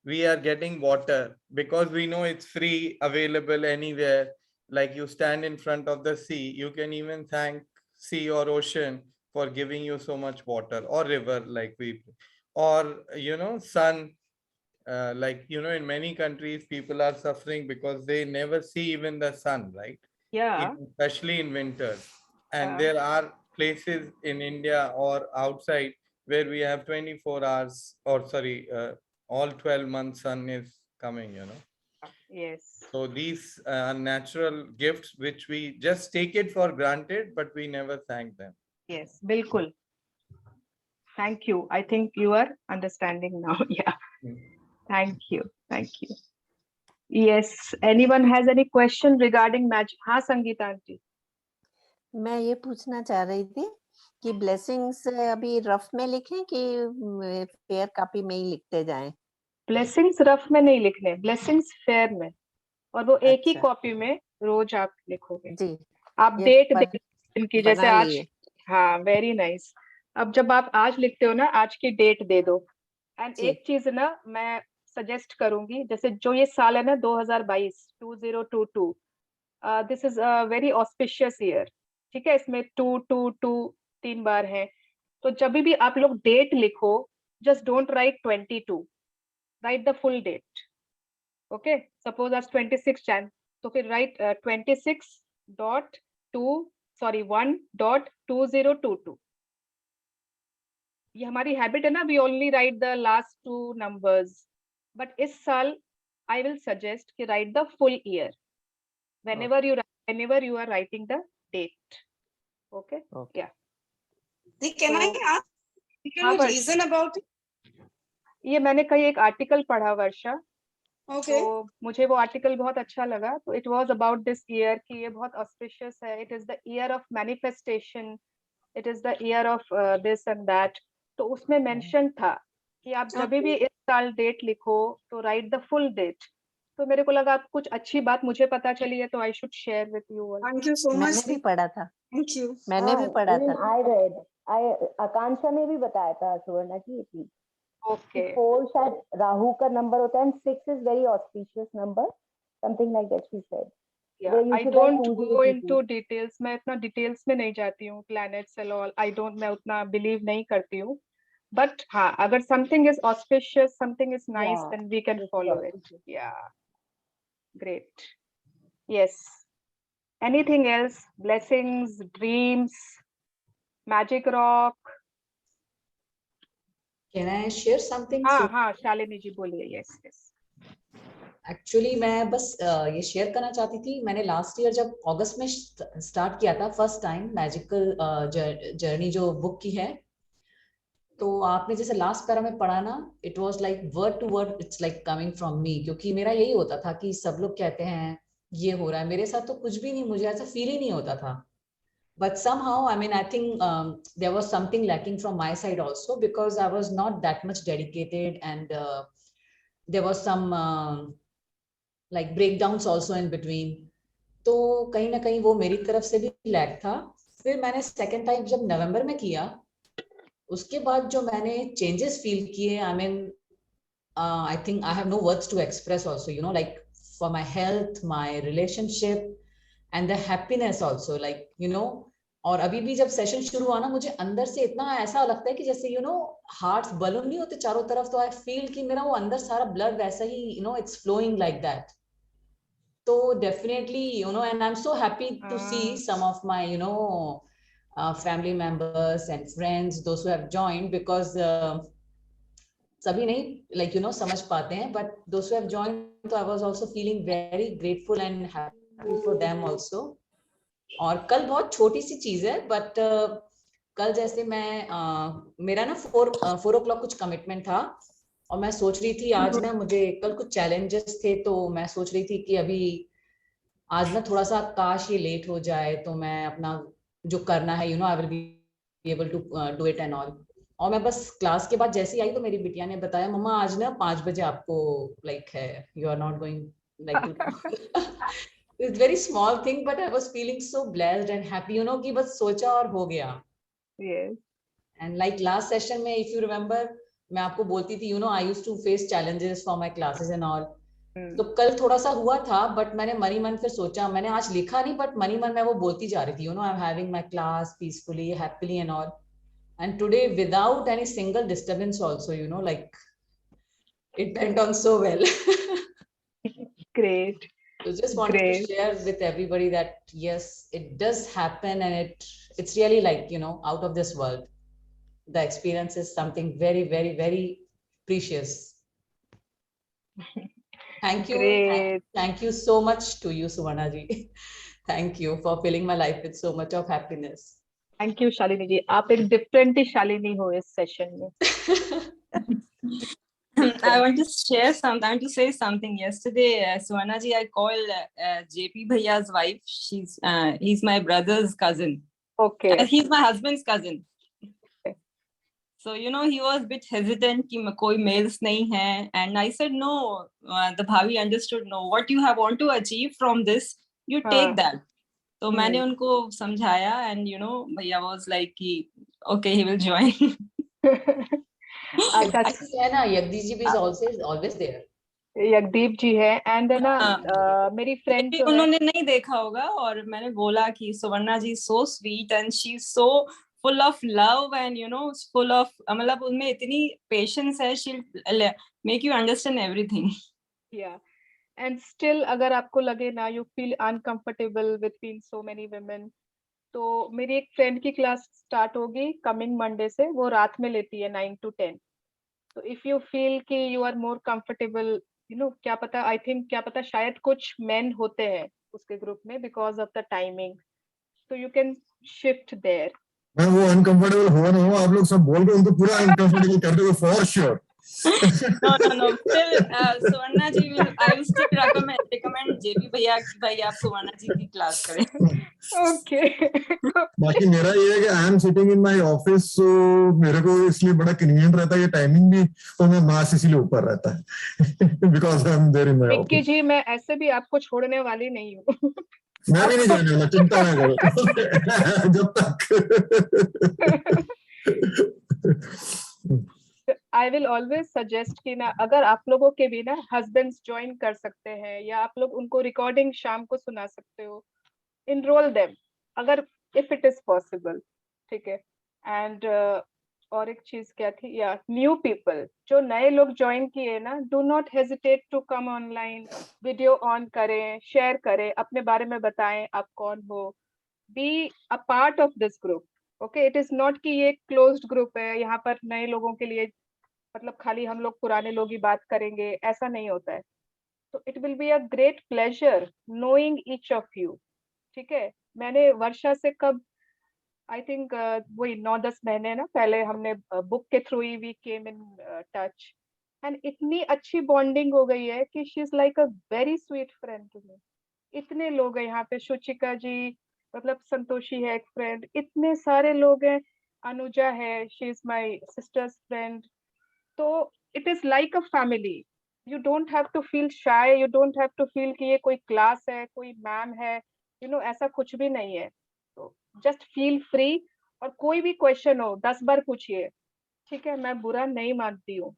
We are getting water because we know it's free, available anywhere. Like you stand in front of the sea. You can even thank sea or ocean for giving you so much water, or river like or sun. Like in many countries people are suffering because they never see even the sun, right? Yeah. Especially in winter. And there are places in India or outside where we have 24 hours, or sorry, all 12 months sun is coming. Yes. So these are natural gifts which we just take it for granted, but we never thank them. Yes, bilkul. Thank you. I think you are understanding now. Yeah. Thank you. Thank you. Yes. Anyone has any question regarding magic? हाँ संगीता आंटी. मैं ये पूछना चाह रही थी कि ब्लेसिंग्स अभी रफ में लिखें कि फेयर कॉपी में ही लिखते जाएं? ब्लेसिंग्स रफ में नहीं लिखने, ब्लेसिंग्स फेयर में, और वो एक ही कॉपी में रोज आप लिखोगे. जी. आप डेट इनकी जैसे आज. हाँ, वेरी नाइस. अब जब आप आज लिखते हो ना, आज की डेट दे दो. एंड एक चीज ना मैं सजेस्ट करूंगी, जैसे जो ये साल है ना 2022, this is a very auspicious year. ठीक है, इसमें 222 3 बार है. तो जब भी आप लोग डेट लिखो, just don't write 22, write the full date. Okay, suppose आज 26 Jan, तो फिर राइट 1.2022. ये हमारी हैबिट है ना, we only write the last 2 numbers. But इस साल आई विल सजेस्ट कि write the full year whenever you are writing the date. Okay. Yeah. Can I ask reason about it? ये मैंने कहीं एक आर्टिकल पढ़ा वर्षा. Okay. तो मुझे वो आर्टिकल बहुत अच्छा लगा. तो it was about this year कि ये बहुत ऑस्पिशियस है. It is the year of manifestation. It is the year of this and that. तो उसमें मेंशन था कि आप जब भी इस साल डेट लिखो तो राइट द फुल डेट. तो मेरे को लगा कुछ अच्छी बात मुझे पता चली है, तो I should share with you all. Thank you so much. मैंने भी पढ़ा था. Thank you. मैंने भी पढ़ा था. I read. आकांक्षा ने भी बताया था सुवर्णा की थी. Okay. 4 शायद राहु का नंबर होता है and 6 is very auspicious number, something like that she said. Yeah, I don't go into details. मैं इतना डिटेल्स में नहीं जाती हूँ. Planets and all, I don't. मैं उतना बिलीव नहीं करती हूँ. But हाँ, अगर something is auspicious, something is nice, then we can follow it. Yeah. Great. Yes. Anything else? Blessings, dreams, magic rock. Can I share something? हाँ, शालिनी जी बोलिए. Yes, yes. एक्चुअली मैं बस ये शेयर करना चाहती थी. मैंने लास्ट ईयर जब अगस्त में स्टार्ट किया था फर्स्ट टाइम मैजिकल जर्नी जो बुक की है, तो आपने जैसे लास्ट पैरा में पढ़ा ना, it was like word to word it's like coming from me. क्योंकि मेरा यही होता था कि सब लोग कहते हैं ये हो रहा है, मेरे साथ तो कुछ भी नहीं, मुझे ऐसा फील ही नहीं होता था. But somehow, I mean, I think there was something lacking from my side also, because I was not that much dedicated, and there was some like breakdowns also in between. तो कहीं ना कहीं वो मेरी तरफ से भी लैग था. फिर मैंने सेकेंड टाइम जब नवंबर में किया, उसके बाद जो मैंने चेंजेस फील किए, I mean I think I have no words to express also, you know, like for my health, my relationship and the happiness also, like you know. और अभी भी जब सेशन शुरू हुआ ना, मुझे अंदर से इतना ऐसा लगता है कि जैसे यू नो हार्ट बलून नहीं होते चारों तरफ, तो आई फील कि मेरा वो अंदर सारा ब्लड वैसा ही you know it's flowing like that. तो definitely you know, and I am so happy to see some of my you know family members and friends, those who have joined, because सभी नहीं like you know समझ पाते हैं, but those who have joined, so I was also feeling very grateful and happy for them also. और कल बहुत छोटी सी चीज है, बट कल जैसे मैं मेरा ना 4 o'clock कुछ कमिटमेंट था, और मैं सोच रही थी आज ना मुझे कल कुछ चैलेंजेस थे, तो मैं सोच रही थी कि अभी आज ना थोड़ा सा काश ये लेट हो जाए तो मैं अपना जो करना है you know I will be able to do it and all. और मैं बस क्लास के बाद जैसे ही आई तो मेरी बिटिया ने बताया, मम्मा आज ना 5 बजे आपको लाइक है, you are not going like to. It's very small thing, but I was feeling so blessed and happy, you know, कि बस सोचा और हो गया। Yes. And like last session में इफ यू रिमेम्बर, मैं आपको बोलती थी you know I used to face challenges for my classes and all. तो कल थोड़ा सा हुआ था, बट मैंने मनी मन फिर सोचा, मैंने आज लिखा नहीं, बट मनी मन मैं वो बोलती जा रही थी, you know I am having my class peacefully, happily and all, and today without any single disturbance also, you know, like it went on so well. Great. So just wanted to share with everybody that yes, it does happen, and it's really like, you know, out of this world. The experience is something very, very, very precious. Thank you. Thank you so much to you, Suvarna ji. Thank you for filling my life with so much of happiness. Thank you, Shalini ji. आप एक different ही शालिनी हो इस session में. I want to share something. I want to say something. Yesterday, Suvarna ji, I called JP Bhaiya's wife. He's my brother's cousin. Okay. He's my husband's cousin. So you know, he was a bit hesitant कि कोई mails नहीं है, and I said no. The bhavi understood. No, what you have want to achieve from this, you take that. तो मैंने उनको समझाया, and you know, भैया was like कि okay, he will join. अच्छा है ना, यगदीप जी भी is always there. यगदीप जी है, and ना मेरी friend जो उन्होंने नहीं देखा होगा, और मैंने बोला कि सुवर्णा जी so sweet and she's so full of love and you know full of मतलब उनमें इतनी patience है, she'll make you understand everything. Yeah, and still अगर आपको लगे ना you feel uncomfortable between so many women, तो मेरी एक friend की class start होगी coming Monday से, वो रात में लेती है 9 to 10. तो if you feel कि you are more comfortable, you know, क्या पता, I think क्या पता शायद कुछ men होते हैं उसके ग्रुप में because of the timing, so you can shift there. मैं वो uncomfortable हुआ ना हो, आप लोग सब बोल रहे हो उनको पूरा uncomfortable कर दोगे for sure. No. Still, Suvarna ji I will still recommend JP भैया कि भाई आप सुवर्णा जी की क्लास करें. Okay. बाकी मेरा ये है कि I am sitting in my office, so मेरे को इसलिए बड़ा convenient रहता है ये timing भी, तो मैं मास इसीलिए ऊपर रहता है because I am there in my office. Vicky जी, मैं ऐसे भी आपको छोड़ने वाली नहीं हूँ. मैं भी नहीं जाने वाला, चिंता ना करो जब तक. I will always suggest कि ना अगर आप लोगों के भी ना husbands join कर सकते हैं, या आप लोग उनको recording शाम को सुना सकते हो, enroll them अगर if it is possible, ठीक है. And और एक चीज क्या थी, या new people जो नए लोग join किए ना, do not hesitate to come online, video on करें, share करें, अपने बारे में बताएं आप कौन हो, be a part of this group. Okay, it is not कि ये closed group है, यहाँ पर नए लोगों के लिए मतलब खाली हम लोग पुराने लोग ही बात करेंगे, ऐसा नहीं होता है. तो it will be a great pleasure knowing each of you. ठीक है, मैंने वर्षा से कब I think वही 9-10 महीने ना पहले हमने बुक के through he we came in touch, and इतनी अच्छी बॉन्डिंग हो गई है कि she is like a very sweet friend to me. इतने लोग हैं यहाँ पे, शुचिका जी, मतलब संतोषी है एक फ्रेंड, इतने सारे लोग हैं, अनुजा है, she is my sister's friend. तो it is like a family. You don't have to feel shy, you don't have to feel कि ये कोई क्लास है, कोई मैम है, you know, ऐसा कुछ भी नहीं है. तो just feel free, और कोई भी क्वेश्चन हो 10 बार पूछिए, ठीक है, मैं बुरा नहीं मानती हूँ।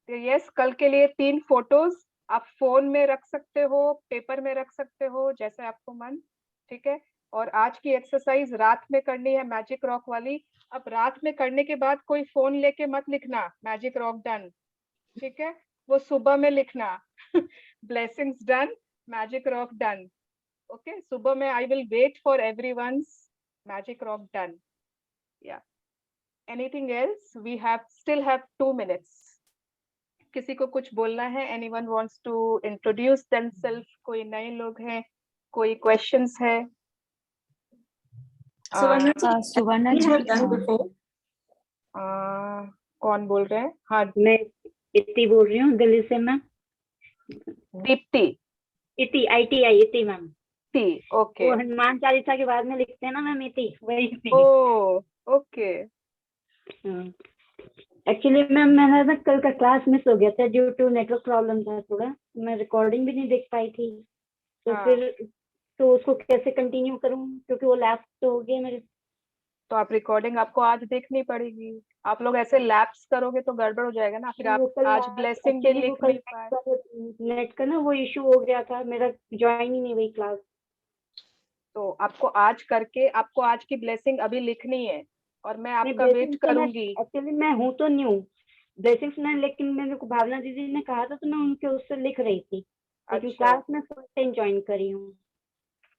तो यस, कल के लिए 3 फोटोज आप फोन में रख सकते हो, पेपर में रख सकते हो, जैसे आपको मन, ठीक है। और आज की एक्सरसाइज रात में करनी है, मैजिक रॉक वाली। अब रात में करने के बाद कोई फोन लेके मत लिखना मैजिक रॉक डन, ठीक है, वो सुबह में लिखना blessings done, magic rock done, okay. सुबह में I will wait for everyone's magic rock done, या anything else, we have still have 2 minutes। किसी को कुछ बोलना है? Anyone wants to introduce themselves? कोई नए लोग हैं? कोई क्वेश्चंस है? सुवर्णा जी, कौन बोल रहे हैं? हाँ, मैं इति बोल रही हूँ दिल्ली से मैम। दीप्ति? इति, ITI, इति मैम। ओके, वो हनुमान चालीसा के बाद में लिखते हैं ना मैम, इति, वही इति। ओ ओके। एक्चुअली मैम मेरा ना कल का क्लास मिस हो गया था ड्यू टू नेटवर्क प्रॉब्लम था थोड़ा, मैं रिकॉर्डिंग भी नहीं देख पाई थी। तो फिर तो उसको कैसे कंटिन्यू करूँ, क्योंकि वो लैप्स तो हो गए मेरे। तो आप रिकॉर्डिंग आपको आज देखनी पड़ेगी। आप लोग ऐसे लैप्स करोगे तो गड़बड़ हो जाएगा ना, फिर आप आज ब्लेसिंग भी लिख नहीं पाए। नेट का ना वो इशू हो गया था, मेरा ज्वाइन ही नहीं हुई क्लास। तो आपको आज करके, आपको आज की ब्लेसिंग अभी लिखनी है और मैं आपका वेट करूंगी। एक्चुअली मैं हूँ तो न्यू ब्लेसिंग्स में, लेकिन मेरे को भावना दीदी ने कहा था तो मैं उनके उससे लिख रही थी, लेकिन क्लास में फर्स्ट टाइम ज्वाइन करी हूँ।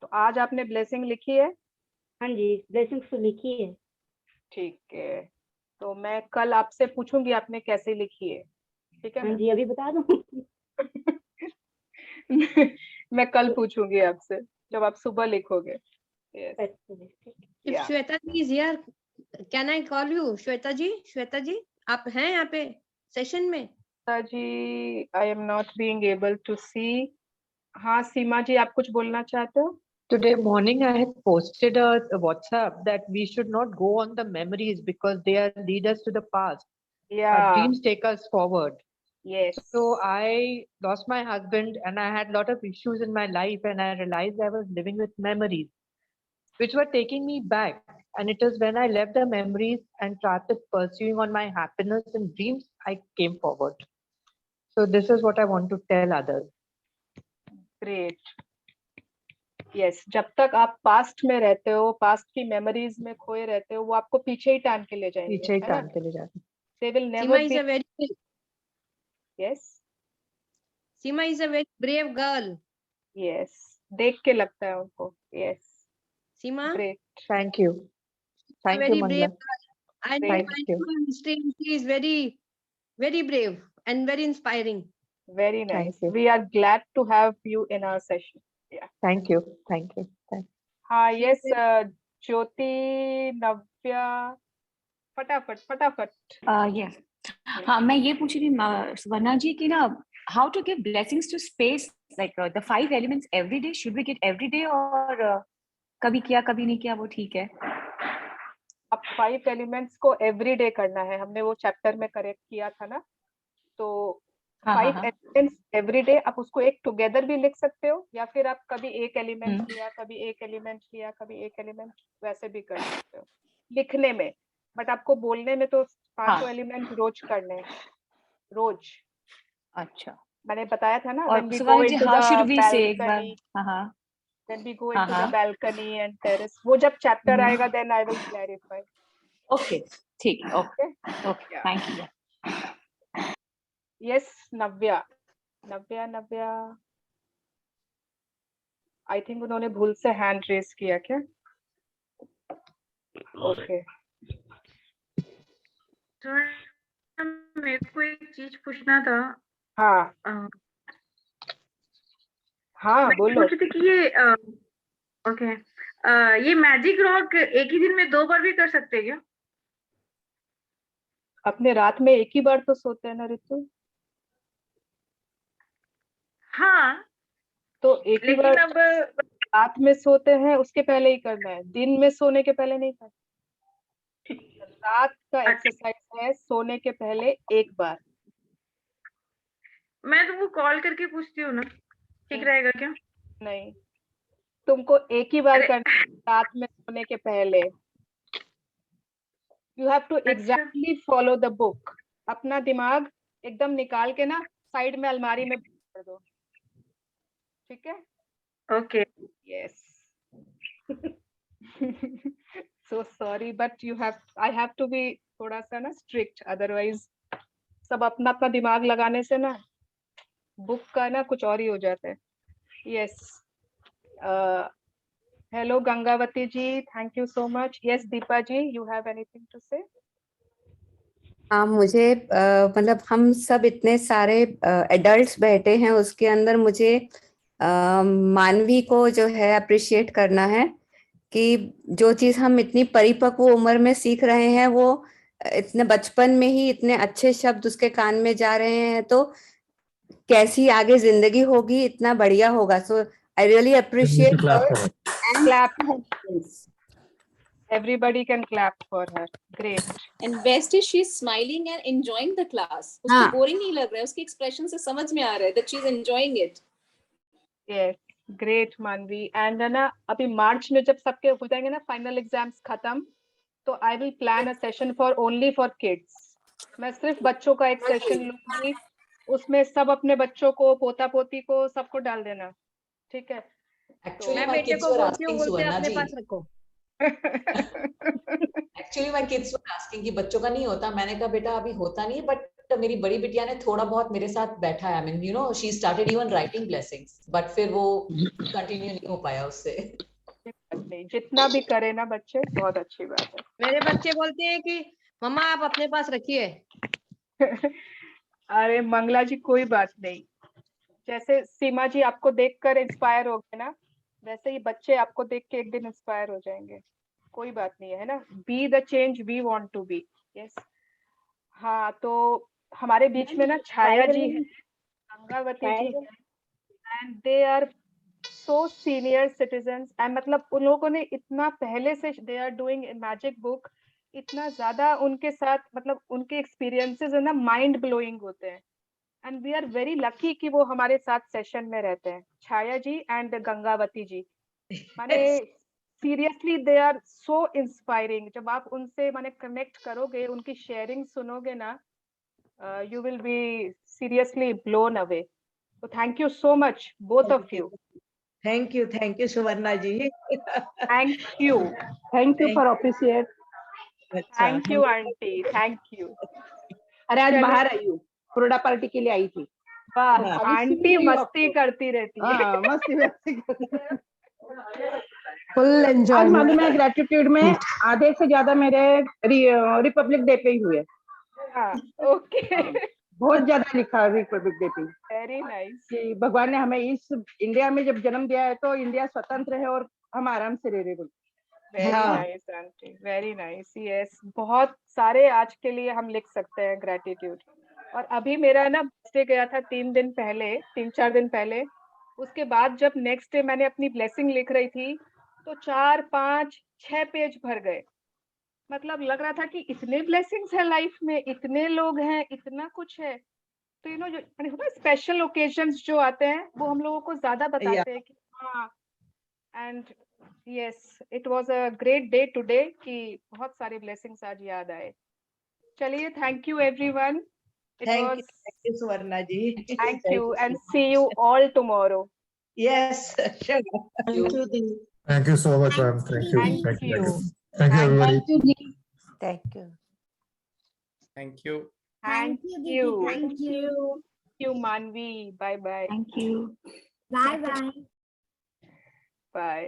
तो आज आपने ब्लेसिंग लिखी है? हाँ जी, ब्लेसिंग्स तो लिखी है। ठीक है, तो मैं कल आपसे पूछूंगी आपने कैसे लिखी है, ठीक है? हाँ जी, अभी बता दूं? मैं कल पूछूंगी आपसे जब आप सुबह लिखोगे। If Shweta ji is here, can I call you? Shweta ji, आप हैं यहाँ पे सेशन में? श्वेता जी, I am not being able to see. हाँ, सीमा जी, आप कुछ बोलना चाहते हो? Today morning, I had posted a WhatsApp that we should not go on the memories because they lead us to the past. Yeah. Our dreams take us forward. Yes. So I lost my husband and I had a lot of issues in my life, and I realized I was living with memories which were taking me back. And it is when I left the memories and started pursuing on my happiness and dreams, I came forward. So this is what I want to tell others. Great. Yes, जब तक आप पास्ट में रहते हो, पास्ट की मेमोरीज में खोए रहते हो, वो आपको पीछे ही टान के ले जाएंगे, पीछे ही टान के ले जाते हैं। They will never Seema is be. a very Yes. Seema is a very brave girl. Yes. देख के लगता है उनको. Yes. Seema. Great. Thank you. Thank you, very Mangla. brave girl. I know Thank you. history. She is very, very brave and very inspiring. Very nice. Thank you. We are glad to have you in our session. Yeah. Thank you. Thank you. Thank you. हाँ, yes, ज्योति, नव्या, फटाफट. Yes. हाँ, मैं ये पूछ रही थी सुवर्णा जी कि ना, how to give blessings to space, like the 5 elements every day, should we get every day और कभी किया कभी नहीं किया वो ठीक है? अब 5 एलिमेंट्स को एवरी डे करना है, हमने वो चैप्टर में करेक्ट किया था ना, तो 5 एलिमेंट्स एवरी डे। आप उसको एक टुगेदर भी लिख सकते हो, या फिर आप कभी एक एलिमेंट लिया, कभी एक एलिमेंट लिया, कभी एक एलिमेंट, वैसे भी कर सकते हो लिखने में। बट आपको बोलने में तो 5 एलिमेंट रोज करने हैं, रोज। अच्छा, मैंने बताया था ना, और when we go Suvarna ji, into how the should we say एक बार? balcony, when we go into the balcony and terrace, वो जब चैप्टर आएगा then I will clarify. Okay, ठीक है, okay, thank you. Yes, Navya. I think उन्होंने भूल से हैंड रेज किया क्या? ओके। मेरे को एक चीज पूछना था। हाँ, बोलो। पूछ रही थी कि ये मैजिक रॉक एक ही दिन में 2 बार भी कर सकते हैं क्या? अपने रात में एक ही बार तो सोते हैं ना ऋतु? हाँ, तो एक ही बार अब रात में सोते हैं, उसके पहले ही करना है, दिन में सोने के पहले नहीं करना। रात का एक्सरसाइज है, सोने के पहले एक बार। मैं तुमको कॉल करके पूछती हूँ ना, ठीक रहेगा क्या? नहीं, तुमको एक ही बार करना है, रात में सोने के पहले। You have to exactly follow the book. अपना दिमाग एकदम निकाल के ना साइड में अलमारी में कर दो, ठीक है? Okay. Yes. So sorry, but I have to be थोड़ा सा ना strict, otherwise सब अपना अपना दिमाग लगाने से ना बुक का ना कुछ और ही हो जाता है. Yes. Hello Gangavati ji, thank you so much. Yes, Deepa ji, you have anything to say? हाँ, मुझे मतलब हम सब इतने सारे एडल्ट्स बैठे हैं, उसके अंदर मुझे मानवी को जो है अप्रिशिएट करना है कि जो चीज हम इतनी परिपक्व उम्र में सीख रहे हैं वो इतने बचपन में ही इतने अच्छे शब्द उसके कान में जा रहे हैं, तो कैसी आगे जिंदगी होगी, इतना बढ़िया होगा. So I really appreciate her and Clap. Everybody can clap for her. Great. And best is she's smiling and enjoying the class. उसको हाँ. boring नहीं लग रहा है, उसके expression से समझ में आ रहा है that she's enjoying it. Yes, great Manvi. And ना अभी मार्च में जब सबके हो जाएंगे ना फाइनल एग्जाम्स खत्म, तो I will plan a session for only for kids. मैं सिर्फ बच्चों का एक सेशन लूंगी, उसमें सब अपने बच्चों को, पोता पोती को, सबको डाल देना, ठीक है? Actually, मैं my बेटे kids को were बोलती हूँ, asking बोलते Suvarna अपने ji. पास रखो. Actually, my kids were asking कि बच्चों का नहीं होता. मैंने कहा बेटा अभी होता नहीं, but मेरी बड़ी बिटिया ने थोड़ा बहुत मेरे साथ बैठा है. I mean, you know, she started even writing blessings, but फिर वो continue नहीं हो पाया उससे. नहीं, जितना भी करे ना बच्चे, बहुत अच्छी बात है. मेरे बच्चे बोलते हैं कि मम्मा आप अपने पास रखिए. अरे मंगला जी कोई बात नहीं, जैसे सीमा जी आपको देखकर इंस्पायर हो गए ना, वैसे ही बच्चे आपको देख के एक दिन इंस्पायर हो जाएंगे. कोई बात नहीं है ना. Be the change we want to be. Yes. हाँ, तो हमारे बीच में ना छाया जी है, गंगावती जी है, and they are so senior citizens. And मतलब उन लोगों ने इतना पहले से they are doing magic book, इतना ज्यादा उनके साथ मतलब उनके एक्सपीरियंसेस है ना माइंड ब्लोइंग होते हैं. And we are very lucky कि वो हमारे साथ सेशन में रहते हैं, छाया जी एंड गंगावती जी. माने seriously they are so inspiring. जब आप उनसे माने कनेक्ट करोगे, उनकी शेयरिंग सुनोगे ना, you will be seriously blown away. So thank you so much, both of you. Thank you, Suvarna ji. Thank you. Thank you for appreciate. Thank you, auntie. Thank you. अरे आज चलो. बाहर आई हूँ, पुरोडा पार्टी के लिए आई थी. वाह, हाँ, अभी आंटी सीख रही हूँ मस्ती आपको. करती रहती है. हाँ, मस्ती फुल एंजॉय. आज मालूम है ग्रेटिट्यूड में आधे से ज्यादा मेरे रिपब्लिक डे पे ही हुए. हाँ, ओके. बहुत ज्यादा लिखा रिपब्लिक डे पे. Very nice. कि भगवान ने हमें इस इंडिया में जब जन्म दिया है तो इंडिया स्वतंत्र है और हम आराम से रह रहे. Very nice aunty, very nice. Yes, बहुत सारे आज के लिए हम लिख सकते हैं ग्रेटिट्यूड. और अभी मेरा ना बर्थडे गया था 3-4 दिन पहले. उसके बाद जब नेक्स्ट डे मैंने अपनी ब्लेसिंग लिख रही थी तो 4, 5, 6 पेज भर गए. मतलब लग रहा था कि इतने ब्लेसिंग्स है लाइफ में, इतने लोग हैं, इतना कुछ है. तो यू नो जो होता है स्पेशल ओकेजन्स जो आते हैं वो हम लोगों को ज्यादा बताते हैं कि हाँ. And yes, it was a great day today कि बहुत सारे ब्लेसिंग्स आज याद आए. चलिए, thank you everyone. Thank you, Suvarna ji. Thank you and see you all tomorrow. Yes, sure. Thank you so much, ma'am. Thank you. Thank you. Thank you, everybody. Thank you. Thank you. Thank you. Thank you, Manvi. Bye bye. Thank you. Bye. Bye.